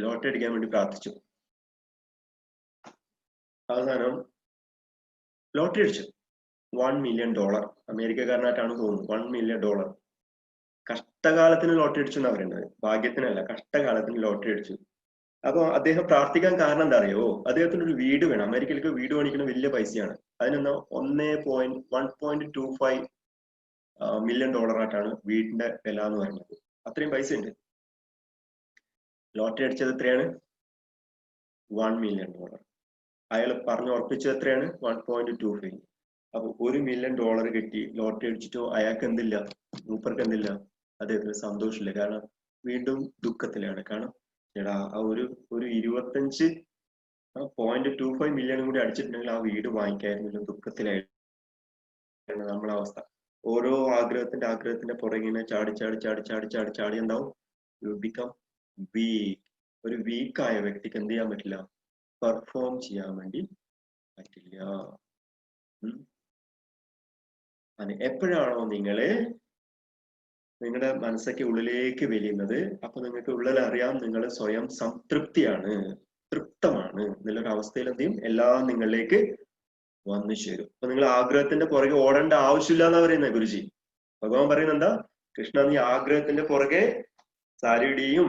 ലോട്ടറി അടിക്കാൻ വേണ്ടി പ്രാർത്ഥിച്ചു. അവസാനം ലോട്ടറി അടിച്ചു. $1 million. അമേരിക്കക്കാരനായിട്ടാണ് തോന്നുന്നു. $1 million. കഷ്ടകാലത്തിന് ലോട്ടറി അടിച്ചു എന്നാ പറയുന്നത്, ഭാഗ്യത്തിനല്ല, കഷ്ടകാലത്തിന് ലോട്ടറി അടിച്ചു. അപ്പൊ അദ്ദേഹം പ്രാർത്ഥിക്കാൻ കാരണം എന്താ അറിയോ? അദ്ദേഹത്തിന് ഒരു വീട് വേണം. അമേരിക്കയിലേക്ക് വീട് മേടിക്കുന്ന വലിയ പൈസയാണ്. അതിനൊന്ന് $1.25 million ആയിട്ടാണ് വീടിന്റെ വില എന്ന് പറയുന്നത്. അത്രയും പൈസ ഉണ്ട്. ലോട്ടറി അടിച്ചത് എത്രയാണ്? $1 million. അയാൾ പറഞ്ഞു ഉറപ്പിച്ചത് എത്രയാണ്? 1.25. അപ്പൊ $1 million കിട്ടി. ലോട്ടറി അടിച്ചിട്ടോ അയാൾക്ക് എന്തില്ല? മൂപ്പർക്ക് എന്തില്ല? അദ്ദേഹത്തിന് സന്തോഷമില്ല. കാരണം വീണ്ടും ദുഃഖത്തിലാണ്. കാരണം എടാ, ആ ഒരു 0.25 million കൂടി അടിച്ചിട്ടുണ്ടെങ്കിൽ ആ വീട് വാങ്ങിക്കായിരുന്നില്ല. ദുഃഖത്തിലായിരുന്നു നമ്മളെ അവസ്ഥ. ഓരോ ആഗ്രഹത്തിന്റെ പുറകിനെ ചാടി ഉണ്ടാവും. You become weak. ഒരു വീക്കായ വ്യക്തിക്ക് എന്ത് ചെയ്യാൻ പറ്റില്ല? പെർഫോം ചെയ്യാൻ വേണ്ടി പറ്റില്ല. എപ്പോഴാണോ നിങ്ങളുടെ മനസ്സൊക്കെ ഉള്ളിലേക്ക് വലിയുന്നത്, അപ്പൊ നിങ്ങൾക്ക് ഉള്ളിൽ അറിയാം നിങ്ങൾ സ്വയം സംതൃപ്തിയാണ്, തൃപ്തമാണ് എന്നുള്ളൊരു അവസ്ഥയിൽ എന്ത് ചെയ്യും? എല്ലാം നിങ്ങളിലേക്ക് വന്നു ചേരും. അപ്പൊ നിങ്ങൾ ആഗ്രഹത്തിന്റെ പുറകെ ഓടേണ്ട ആവശ്യമില്ല എന്നാ പറയുന്നത് ഗുരുജി. ഭഗവാൻ പറയുന്നത് എന്താ? കൃഷ്ണ, നീ ആഗ്രഹത്തിന്റെ പുറകെ സാരിയുടെയും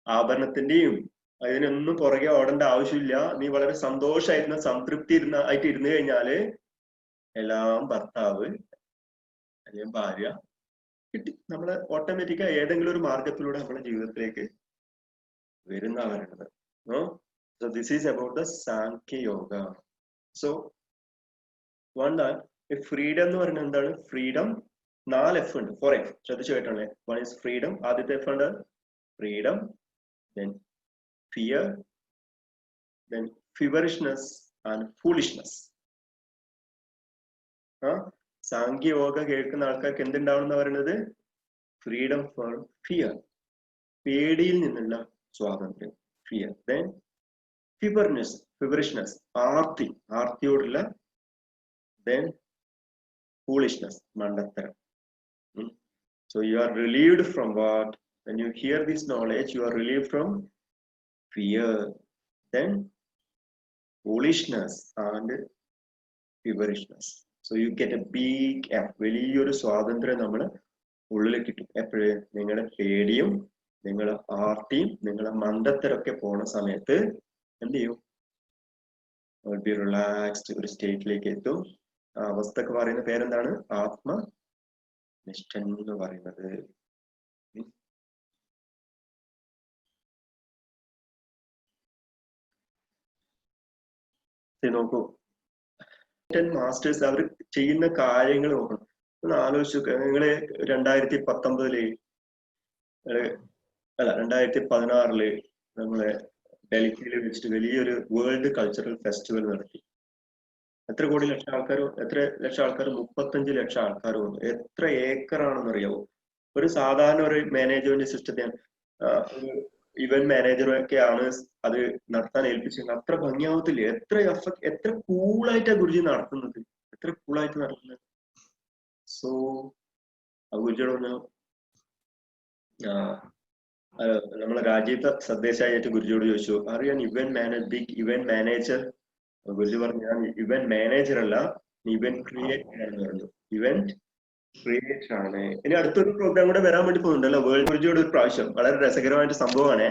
ആഭരണത്തിന്റെയും അതിനൊന്നും പുറകെ ഓടേണ്ട ആവശ്യമില്ല. നീ വളരെ സന്തോഷമായിരുന്ന സംതൃപ്തി ആയിട്ട് ഇരുന്നു കഴിഞ്ഞാല് എല്ലാം ഭർത്താവ് അല്ലെങ്കിൽ ഭാര്യ കിട്ടി. നമ്മള് ഓട്ടോമാറ്റിക്കായി ഏതെങ്കിലും ഒരു മാർഗത്തിലൂടെ നമ്മുടെ ജീവിതത്തിലേക്ക് വരുന്നവരുന്നത്. So this is about the Sankhya Yoga. So freedom എന്ന് പറയുന്നത് എന്താണ്? ഫ്രീഡം 4 F ഉണ്ട്, 4 F ശ്രദ്ധിച്ചു കേട്ടോളെ. 1 is ഫ്രീഡം. ആദ്യത്തെ F ഉണ്ട് freedom, then fear, then feverishness and foolishness. Sankhya Yoga കേൾക്കുന്ന ആൾക്കാർക്ക് എന്തുണ്ടാവണം എന്ന് പറയുന്നത്? freedom from fear. പേടിയിൽ നിന്നുള്ള സ്വാതന്ത്ര്യം. Fear. Then feverishness, ആർത്തിയോടുള്ള. Then foolishness, മണ്ടത്തരം. So you are relieved from what? When you hear this knowledge, you are relieved from fear. Then foolishness and feverishness. So you get a big F. വലിയൊരു സ്വാതന്ത്ര്യം നമ്മൾ ഉള്ളിൽ കിട്ടും. എപ്പോഴും നിങ്ങളുടെ പേടിയും നിങ്ങളുടെ ആർത്തിയും നിങ്ങളുടെ മണ്ടത്തരൊക്കെ പോണ സമയത്ത് എന്ത് ചെയ്യും? ബി റിലാക്സ്ഡ്, ഒരു സ്റ്റേറ്റിലേക്ക് എത്തും. ആ അവസ്ഥക്ക് പറയുന്ന പേരെന്താണ്? ആത്മനിഷ്ഠൻ എന്ന് പറയുന്നത്. നോക്കൂ, മാസ്റ്റേഴ്സ് അവർ ചെയ്യുന്ന കാര്യങ്ങൾ നോക്കണം. ഒന്ന് ആലോചിച്ചു. നിങ്ങള് 2019 2016 നമ്മളെ ഡൽഹിയിൽ വെച്ചിട്ട് വലിയൊരു വേൾഡ് കൾച്ചറൽ ഫെസ്റ്റിവൽ നടത്തി. എത്ര ലക്ഷം ആൾക്കാരോ? 35 ലക്ഷം ആൾക്കാരോ? എത്ര ഏക്കറാണെന്ന് അറിയാവോ? ഒരു സാധാരണ ഒരു മാനേജ്മെന്റ് സിസ്റ്റത്തെ ഒരു ഇവന്റ് മാനേജറൊക്കെയാണ് അത് നടത്താൻ ഏൽപ്പിച്ചത്. അത്ര ഭംഗിയാവത്തില്ലേ? എത്ര കൂളായിട്ടാ ഗുരുജി നടത്തുന്നത്. എത്ര കൂളായിട്ട് നടത്തുന്നത്. സോ ഗുരുജിയോട് പറഞ്ഞു, നമ്മളെ രാജീവ് സന്ദേശായിട്ട് ഗുരുജിയോട് ചോദിച്ചു, അറിയാൻ ബിഗ് ഇവന്റ് മാനേജർ? ഗുരുജി പറഞ്ഞു, ഞാൻ ഇവന്റ് മാനേജർ അല്ല, ഇവന്റ് ക്രിയേറ്റർ ആണെന്ന് പറഞ്ഞു. ഇവന്റ് ക്രിയേറ്റർ ആണ്. ഇനി അടുത്തൊരു പ്രോഗ്രാം കൂടെ വരാൻ വേണ്ടി പോകുന്നുണ്ടല്ലോ വേൾഡ്. ഗുരുജിയോട് ഒരു പ്രാവശ്യം വളരെ രസകരമായിട്ട് സംഭവമാണ്.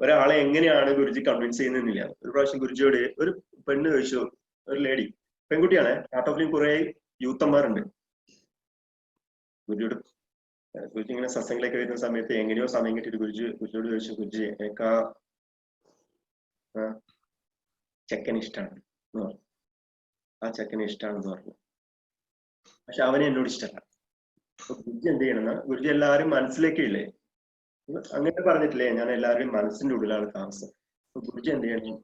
ഒരാളെ എങ്ങനെയാണ് ഗുരുജി കൺവിൻസ് ചെയ്യുന്നില്ല. ഒരു പ്രാവശ്യം ഗുരുജിയോട് ഒരു പെണ്ണ് ചോദിച്ചു, ഒരു ലേഡി, പെൺകുട്ടിയാണ്. സ്റ്റാർട്ടപ്പിലും കുറെ യൂത്തന്മാരുണ്ട്. ഗുരുജിയോട് ഇങ്ങനെ സത്സംഗിലേക്ക് വരുന്ന സമയത്ത് എങ്ങനെയോ സമയം കിട്ടിയിട്ട് ഗുരുജിയോട് ചോദിച്ചു, ഗുരുജി എനിക്ക് ചെക്കൻ ഇഷ്ടമാണ് എന്ന് പറഞ്ഞു. ആ ചെക്കനെ ഇഷ്ടമാണെന്ന് പറഞ്ഞു. പക്ഷെ അവനെ എന്നോട് ഇഷ്ടമല്ല. അപ്പൊ ഗുരുജി എന്ത് ചെയ്യണമെന്ന്, ഗുരുജി എല്ലാവരും മനസ്സിലേക്ക് ഇല്ലേ, അങ്ങനെ പറഞ്ഞിട്ടില്ലേ, ഞാൻ എല്ലാവരുടെയും മനസ്സിന്റെ ഉള്ളിലാണ് താമസം. അപ്പൊ ഗുരുജി എന്ത് ചെയ്യണം,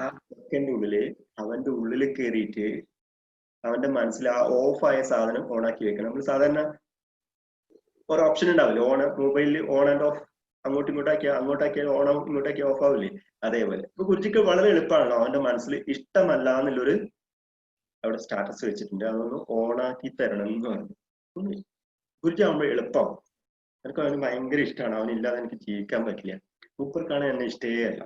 ആ ചെക്കന്റെ ഉള്ളില് അവന്റെ ഉള്ളിൽ കയറിയിട്ട് അവന്റെ മനസ്സിൽ ആ ഓഫായ സാധനം ഓണാക്കി വെക്കണം. നമ്മൾ സാധാരണ ഒരു ഓപ്ഷൻ ഉണ്ടാവില്ലേ, മൊബൈലിൽ ഓൺ ആൻഡ് ഓഫ്, അങ്ങോട്ടാക്കിയാൽ ഓൺ ആവും, ഇങ്ങോട്ടാക്കിയാൽ ഓഫ് ആവില്ലേ, അതേപോലെ. അപ്പൊ ഗുരുജിക്ക് വളരെ എളുപ്പമാണല്ലോ. അവന്റെ മനസ്സിൽ ഇഷ്ടമല്ല എന്നുള്ളൊരു അവിടെ സ്റ്റാറ്റസ് വെച്ചിട്ടുണ്ട്, അതൊന്ന് ഓണാക്കി തരണം എന്ന് പറഞ്ഞു. ഗുരുജി ആവുമ്പോൾ എളുപ്പമാവും. എനിക്ക് അവന് ഭയങ്കര ഇഷ്ടമാണ്, അവനില്ലാതെ എനിക്ക് ജീവിക്കാൻ പറ്റില്ല, മൂപ്പർക്കാണ് എന്നെ ഇഷ്ടേ അല്ല,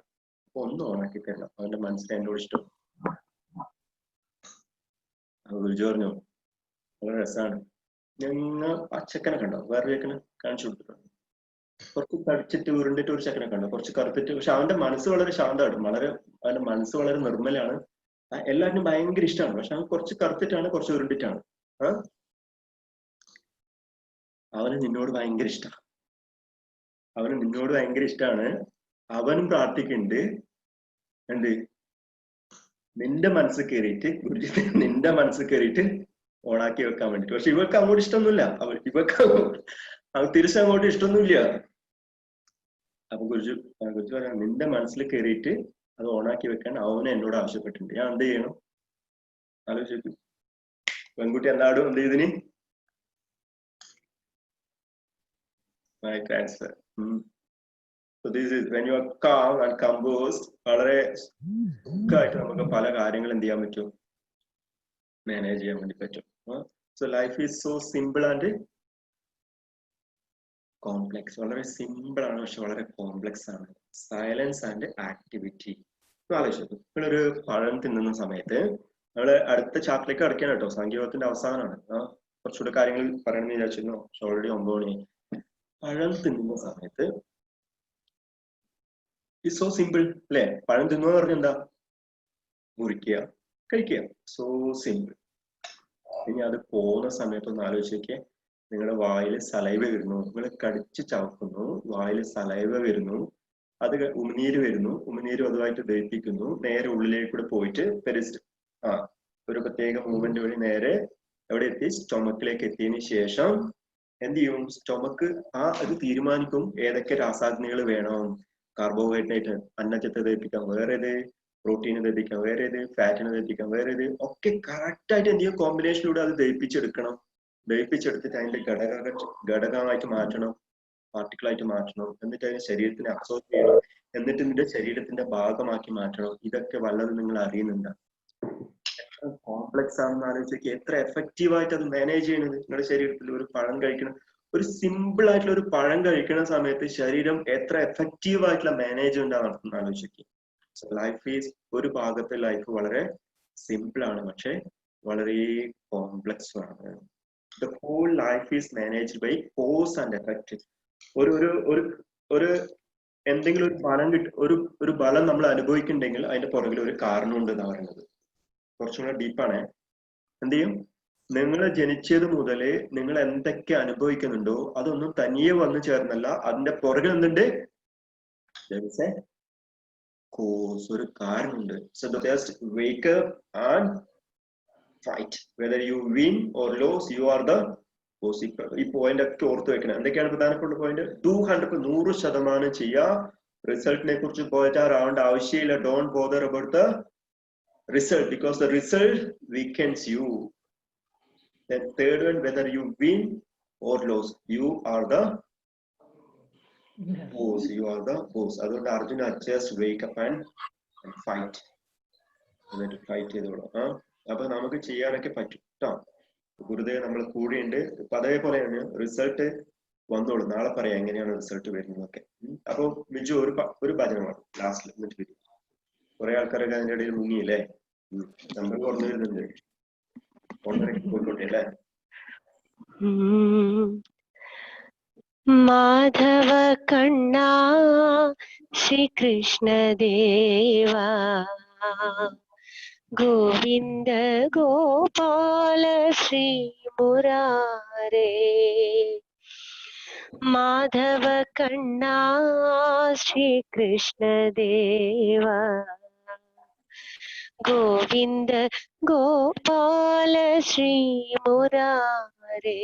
അപ്പൊ ഒന്ന് ഓണാക്കി തരണം, അവന്റെ മനസ്സിൽ എന്നോട് ഇഷ്ടം. ഗുരുജി പറഞ്ഞു, വളരെ രസമാണ്. ഞങ്ങൾ ആ ചെക്കനെ കണ്ടോ, വേറെ ചെക്കനെ കാണിച്ചു കൊടുത്തിട്ടുണ്ട്. കുറച്ച് തടിച്ചിട്ട് ഉരുണ്ടിട്ട് ഒരു ചെക്കനെ കണ്ടോ, കുറച്ച് കറുത്തിട്ട്. പക്ഷെ അവന്റെ മനസ്സ് വളരെ ശാന്തമാണ്, അവന്റെ മനസ്സ് വളരെ നിർമ്മലാണ്. എല്ലാവരും ഭയങ്കര ഇഷ്ടമാണ്. പക്ഷെ അവൻ കുറച്ച് കറുത്തിട്ടാണ്, കുറച്ച് ഉരുണ്ടിട്ടാണ്. അവന് നിന്നോട് ഭയങ്കര ഇഷ്ടമാണ്. അവനും പ്രാർത്ഥിക്കുന്നുണ്ട് എന്ത്, നിന്റെ മനസ്സ് കയറിയിട്ട് ഓണാക്കി വെക്കാൻ വേണ്ടിട്ട്. പക്ഷെ ഇവർക്ക് അങ്ങോട്ട് ഇഷ്ടമൊന്നുമില്ല, അവൻ തിരിച്ചങ്ങോട്ട് ഇഷ്ടമൊന്നുമില്ല. അപ്പൊ ഗുരുജി പറയാം, നിന്റെ മനസ്സിൽ കയറിയിട്ട് അത് ഓണാക്കി വെക്കാൻ അവന് എന്നോട് ആവശ്യപ്പെട്ടിട്ടുണ്ട്. ഞാൻ എന്ത് ചെയ്യണം ആലോചിച്ചു. പെൺകുട്ടി എന്താടും എന്ത് ചെയ്തിന് answer. So this is when you are calm and composed, വളരെ സുഖമായിട്ട് നമുക്ക് പല കാര്യങ്ങൾ എന്ത് ചെയ്യാൻ പറ്റും, മാനേജ് ചെയ്യാൻ വേണ്ടി പറ്റും. So life is so simple and complex. വളരെ സിമ്പിൾ ആണ്, പക്ഷെ വളരെ കോംപ്ലക്സ് ആണ്. Silence and activity. ആലോചിച്ചു, നിങ്ങളൊരു പഴം തിന്നുന്ന സമയത്ത്, നമ്മള് അടുത്ത ചാപ്റ്ററിലേക്ക് അടയ്ക്കാൻ കേട്ടോ, സാങ്കേതികത്തിന്റെ അവസാനമാണ്. കുറച്ചുകൂടെ കാര്യങ്ങൾ പറയണമെന്ന് വിചാരിച്ചിരുന്നു, പക്ഷെ ഓൾറെഡി 9 മണി. പഴം തിന്നുന്ന സമയത്ത് ഇറ്റ്സ് സോ സിമ്പിൾ അല്ലെ? പഴം തിന്നുക പറഞ്ഞ എന്താ, മുറിക്കുക, കഴിക്കുക, സോ സിമ്പിൾ. ഇനി അത് പോകുന്ന സമയത്തൊന്ന് ആലോചിച്ചേക്ക്, നിങ്ങളുടെ വായിൽ സലൈവ വരുന്നു, നിങ്ങൾ കടിച്ച് ചവക്കുന്നു, വായിൽ സലൈവ വരുന്നു, അത് ഉമിനീര് വരുന്നു, ഉമിനീര് അതുമായിട്ട് ദഹിപ്പിക്കുന്നു, നേരെ ഉള്ളിലേക്ക് കൂടെ പോയിട്ട് ഒരു പ്രത്യേക മൂവ്മെന്റ് വഴി നേരെ എവിടെ എത്തി, സ്റ്റൊമക്കിലേക്ക് എത്തിയതിനു ശേഷം എന്ത് ചെയ്യും, സ്റ്റൊമക്ക് അത് തീരുമാനിക്കും ഏതൊക്കെ രാസാഗ്നികൾ വേണം. കാർബോഹൈഡ്രേറ്റ്, അന്നജത്തെ ദഹിപ്പിക്കാം, വേറെ ഏത് പ്രോട്ടീന് ദഹിപ്പിക്കാം, വേറെ ഏത് ഫാറ്റിന് ദഹിപ്പിക്കാം, വേറെ ഏത് ഒക്കെ കറക്റ്റ് ആയിട്ട് എന്ത് ചെയ്യും, കോമ്പിനേഷനിലൂടെ അത് ദഹിപ്പിച്ചെടുക്കണം. ദഹിപ്പിച്ചെടുത്തിട്ട് അതിന്റെ ഘടകമായിട്ട് മാറ്റണം, പാർട്ടിക്കിളായിട്ട് മാറ്റണം, എന്നിട്ട് അതിനെ ശരീരത്തിന് അബ്സോർബ് ചെയ്യണം, എന്നിട്ട് നിന്റെ ശരീരത്തിന്റെ ഭാഗമാക്കി മാറ്റണം. ഇതൊക്കെ വല്ലതും നിങ്ങൾ അറിയുന്നുണ്ടോ? കോംപ്ലക്സ് ആണെന്ന് ആലോചിച്ച് എത്ര എഫക്റ്റീവ് ആയിട്ട് അത് മാനേജ് ചെയ്യണത്. നിങ്ങളുടെ ശരീരത്തിൽ ഒരു പഴം കഴിക്കണം, ഒരു സിമ്പിൾ ആയിട്ടുള്ള ഒരു പഴം കഴിക്കുന്ന സമയത്ത് ശരീരം എത്ര എഫക്റ്റീവ് ആയിട്ടുള്ള മാനേജ്മെന്റ് ആണ് നടത്തുന്നത് ആലോചിക്കുക. സോ ലൈഫ് ഈസ്, ഒരു ഭാഗത്തെ ലൈഫ് വളരെ സിമ്പിൾ ആണ്, പക്ഷെ വളരെ കോംപ്ലക്സ് ആണ്. The whole life is managed by cause and effect. ഒരു ഒരു ഒരു ഒരു എന്തെങ്കിലും ഒരു ഫലം ഒരു ഫലം നമ്മൾ അനുഭവിക്കുന്നുണ്ടെങ്കിൽ അതിന്റെ പുറകിൽ ഒരു കാരണം ഉണ്ട് എന്നാണ് പറയുന്നത്. കുറച്ചും കൂടെ ഡീപ്പാണ്. എന്ത് ചെയ്യും, നിങ്ങൾ ജനിച്ചത് മുതലേ നിങ്ങൾ എന്തൊക്കെ അനുഭവിക്കുന്നുണ്ടോ അതൊന്നും തനിയെ വന്നു ചേർന്നല്ല, അതിന്റെ പുറകിൽ എന്തുണ്ട്? കോസ്, ഒരു കാരണമുണ്ട്. So just wake up and fight. Whether you win or lose, you are the cause. ഈ പോയിന്റ് ഒക്കെ ഓർത്ത് വെക്കണം. എന്തൊക്കെയാണ് പ്രധാനപ്പെട്ട പോയിന്റ്? 100% ചെയ്യുക. റിസൾട്ടിനെ കുറിച്ച് പോയിട്ടാറാവേണ്ട ആവശ്യമില്ല. Don't bother about the result, because the result weakens you. Then third one, whether you win or lose, you are the boss. You are the boss. അതുകൊണ്ട് Arjuna just wake up and fight. എന്നിട്ട് fight ചെയ്തോളൂ. അപ്പൊ നമുക്ക് ചെയ്യാനൊക്കെ പറ്റും കേട്ടോ. ഗുരുദേവ് നമ്മൾ കൂടെയുണ്ട്. അപ്പൊ അതേപോലെയാണ് റിസൾട്ട് വന്നോളൂ. നാളെ പറയാം എങ്ങനെയാണ് റിസൾട്ട് വരുന്നതൊക്കെ. അപ്പൊ മിജു ഒരു ഭജനമാണ് ലാസ്റ്റിൽ എന്നിട്ട് വരും. കുറെ ആൾക്കാരൊക്കെ അതിന്റെ ഇടയിൽ മുങ്ങിയില്ലേ? നമ്പർ കുറഞ്ഞു വരുന്നുണ്ട്. പോയിക്കോട്ടെ അല്ലേ? മാധവ കണ്ണാ ശ്രീകൃഷ്ണ ദേവാ, ഗോവിന്ദ ഗോപാല ശ്രീ മുരാരേ. മാധവ കണ്ണാ ശ്രീകൃഷ്ണ ദേവാ, ഗോവിന്ദ ഗോപാല ശ്രീ മുരാരേ.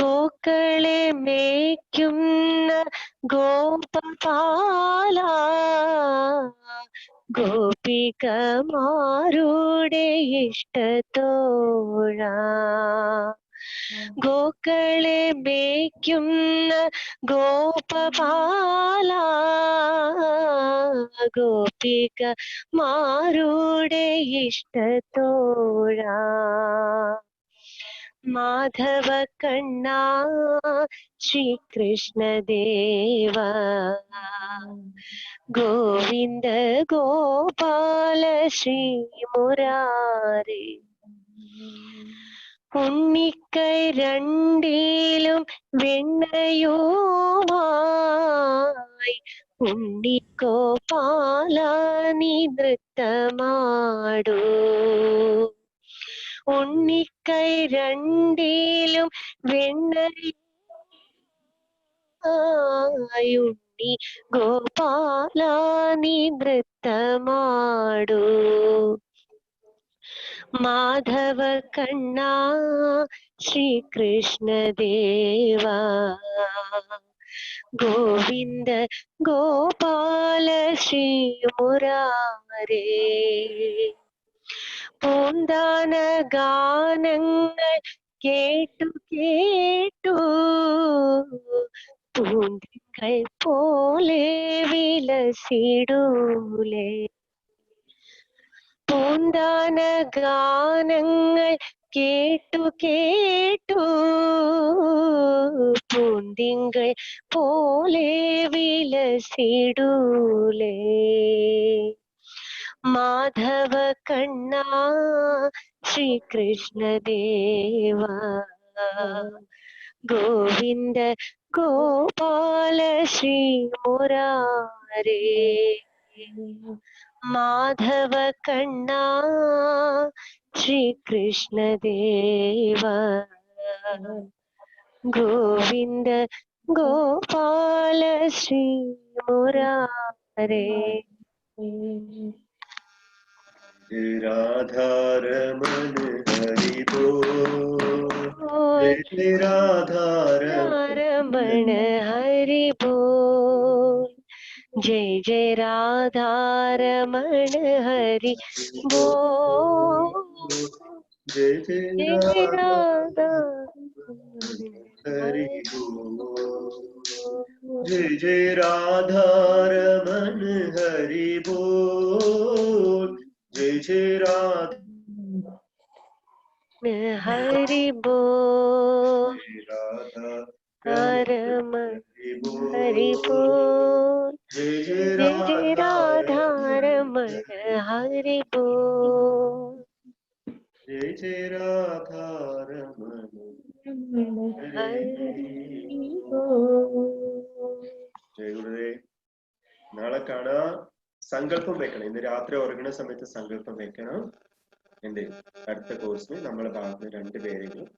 ഗോക്കളെ മേയ്ക്കുന്ന ഗോപപാല, ഗോപികമാരുടെ ഇഷ്ടത്തോഴ. ഗോക്കളെ മേയ്ക്കുന്ന ഗോപപാല, ഗോപികമാരുടെ ഇഷ്ടത്തോഴ. മാധവ കണ്ണാ ശ്രീകൃഷ്ണ ദേവാ, ഗോവിന്ദ ഗോപാല ശ്രീ മുരാരേ. ഉണ്ണിക്കൈ രണ്ടിലും വെണ്ണയുമായി ഉണ്ണിക്കോപാല നീ നൃത്തമാടൂ. ഉണ്ണിക്കൈ രണ്ടിലും വെണ്ണയുമായി ഉണ്ണി ഗോപാല നീ നൃത്തമാടൂ. മാധവ കണ്ണാ ശ്രീകൃഷ്ണ ദേവാ, ഗോവിന്ദ ഗോപാല ശ്രീ മുരാരേ. പൂന്താന ഗാനങ്ങൾ കേട്ടു കേട്ടു പൂന്തിങ്കൾ പോലെ വിലസിടൂലേ. പൂന്താന ഗാനങ്ങൾ കേട്ടു കേട്ടു പൂന്തിങ്കൾ പോലെ വിലസിടൂലേ. മാധവ കണ്ണാ ശ്രീകൃഷ്ണ ദേവാ, ഗോവിന്ദ ഗോപാല ശ്രീ മുരാരേ. മാധവ കണ്ണാ ശ്രീകൃഷ്ണ ദേവാ, ഗോവിന്ദ ഗോപാല ശ്രീ മുരാരേ. രാധാരമണ ഹരി ബോൽ, രാധാരമണ ഹരി ബോൽ, जय जय राधा रमण हरि बोल. जय जय जय राधा राधा हरि बोल जय जय राधा रमन हरि बोल जय जय राधा हरि बोल राधा रमन हरि हरि बोल बोल जय जय जय जय राधा रमन रमन हरि बोल जय जय राधा रमन हरि ജയ ഗുരുദേ നാളെ കാണാം സങ്കല്പം വെക്കണം ഇന്ന് രാത്രി ഉറങ്ങുന്ന സമയത്ത് സങ്കല്പം വെക്കണം എന്ത് അടുത്ത കോഴ്സിന് നമ്മളെ ഭാഗത്ത് 2 പേരെങ്കിലും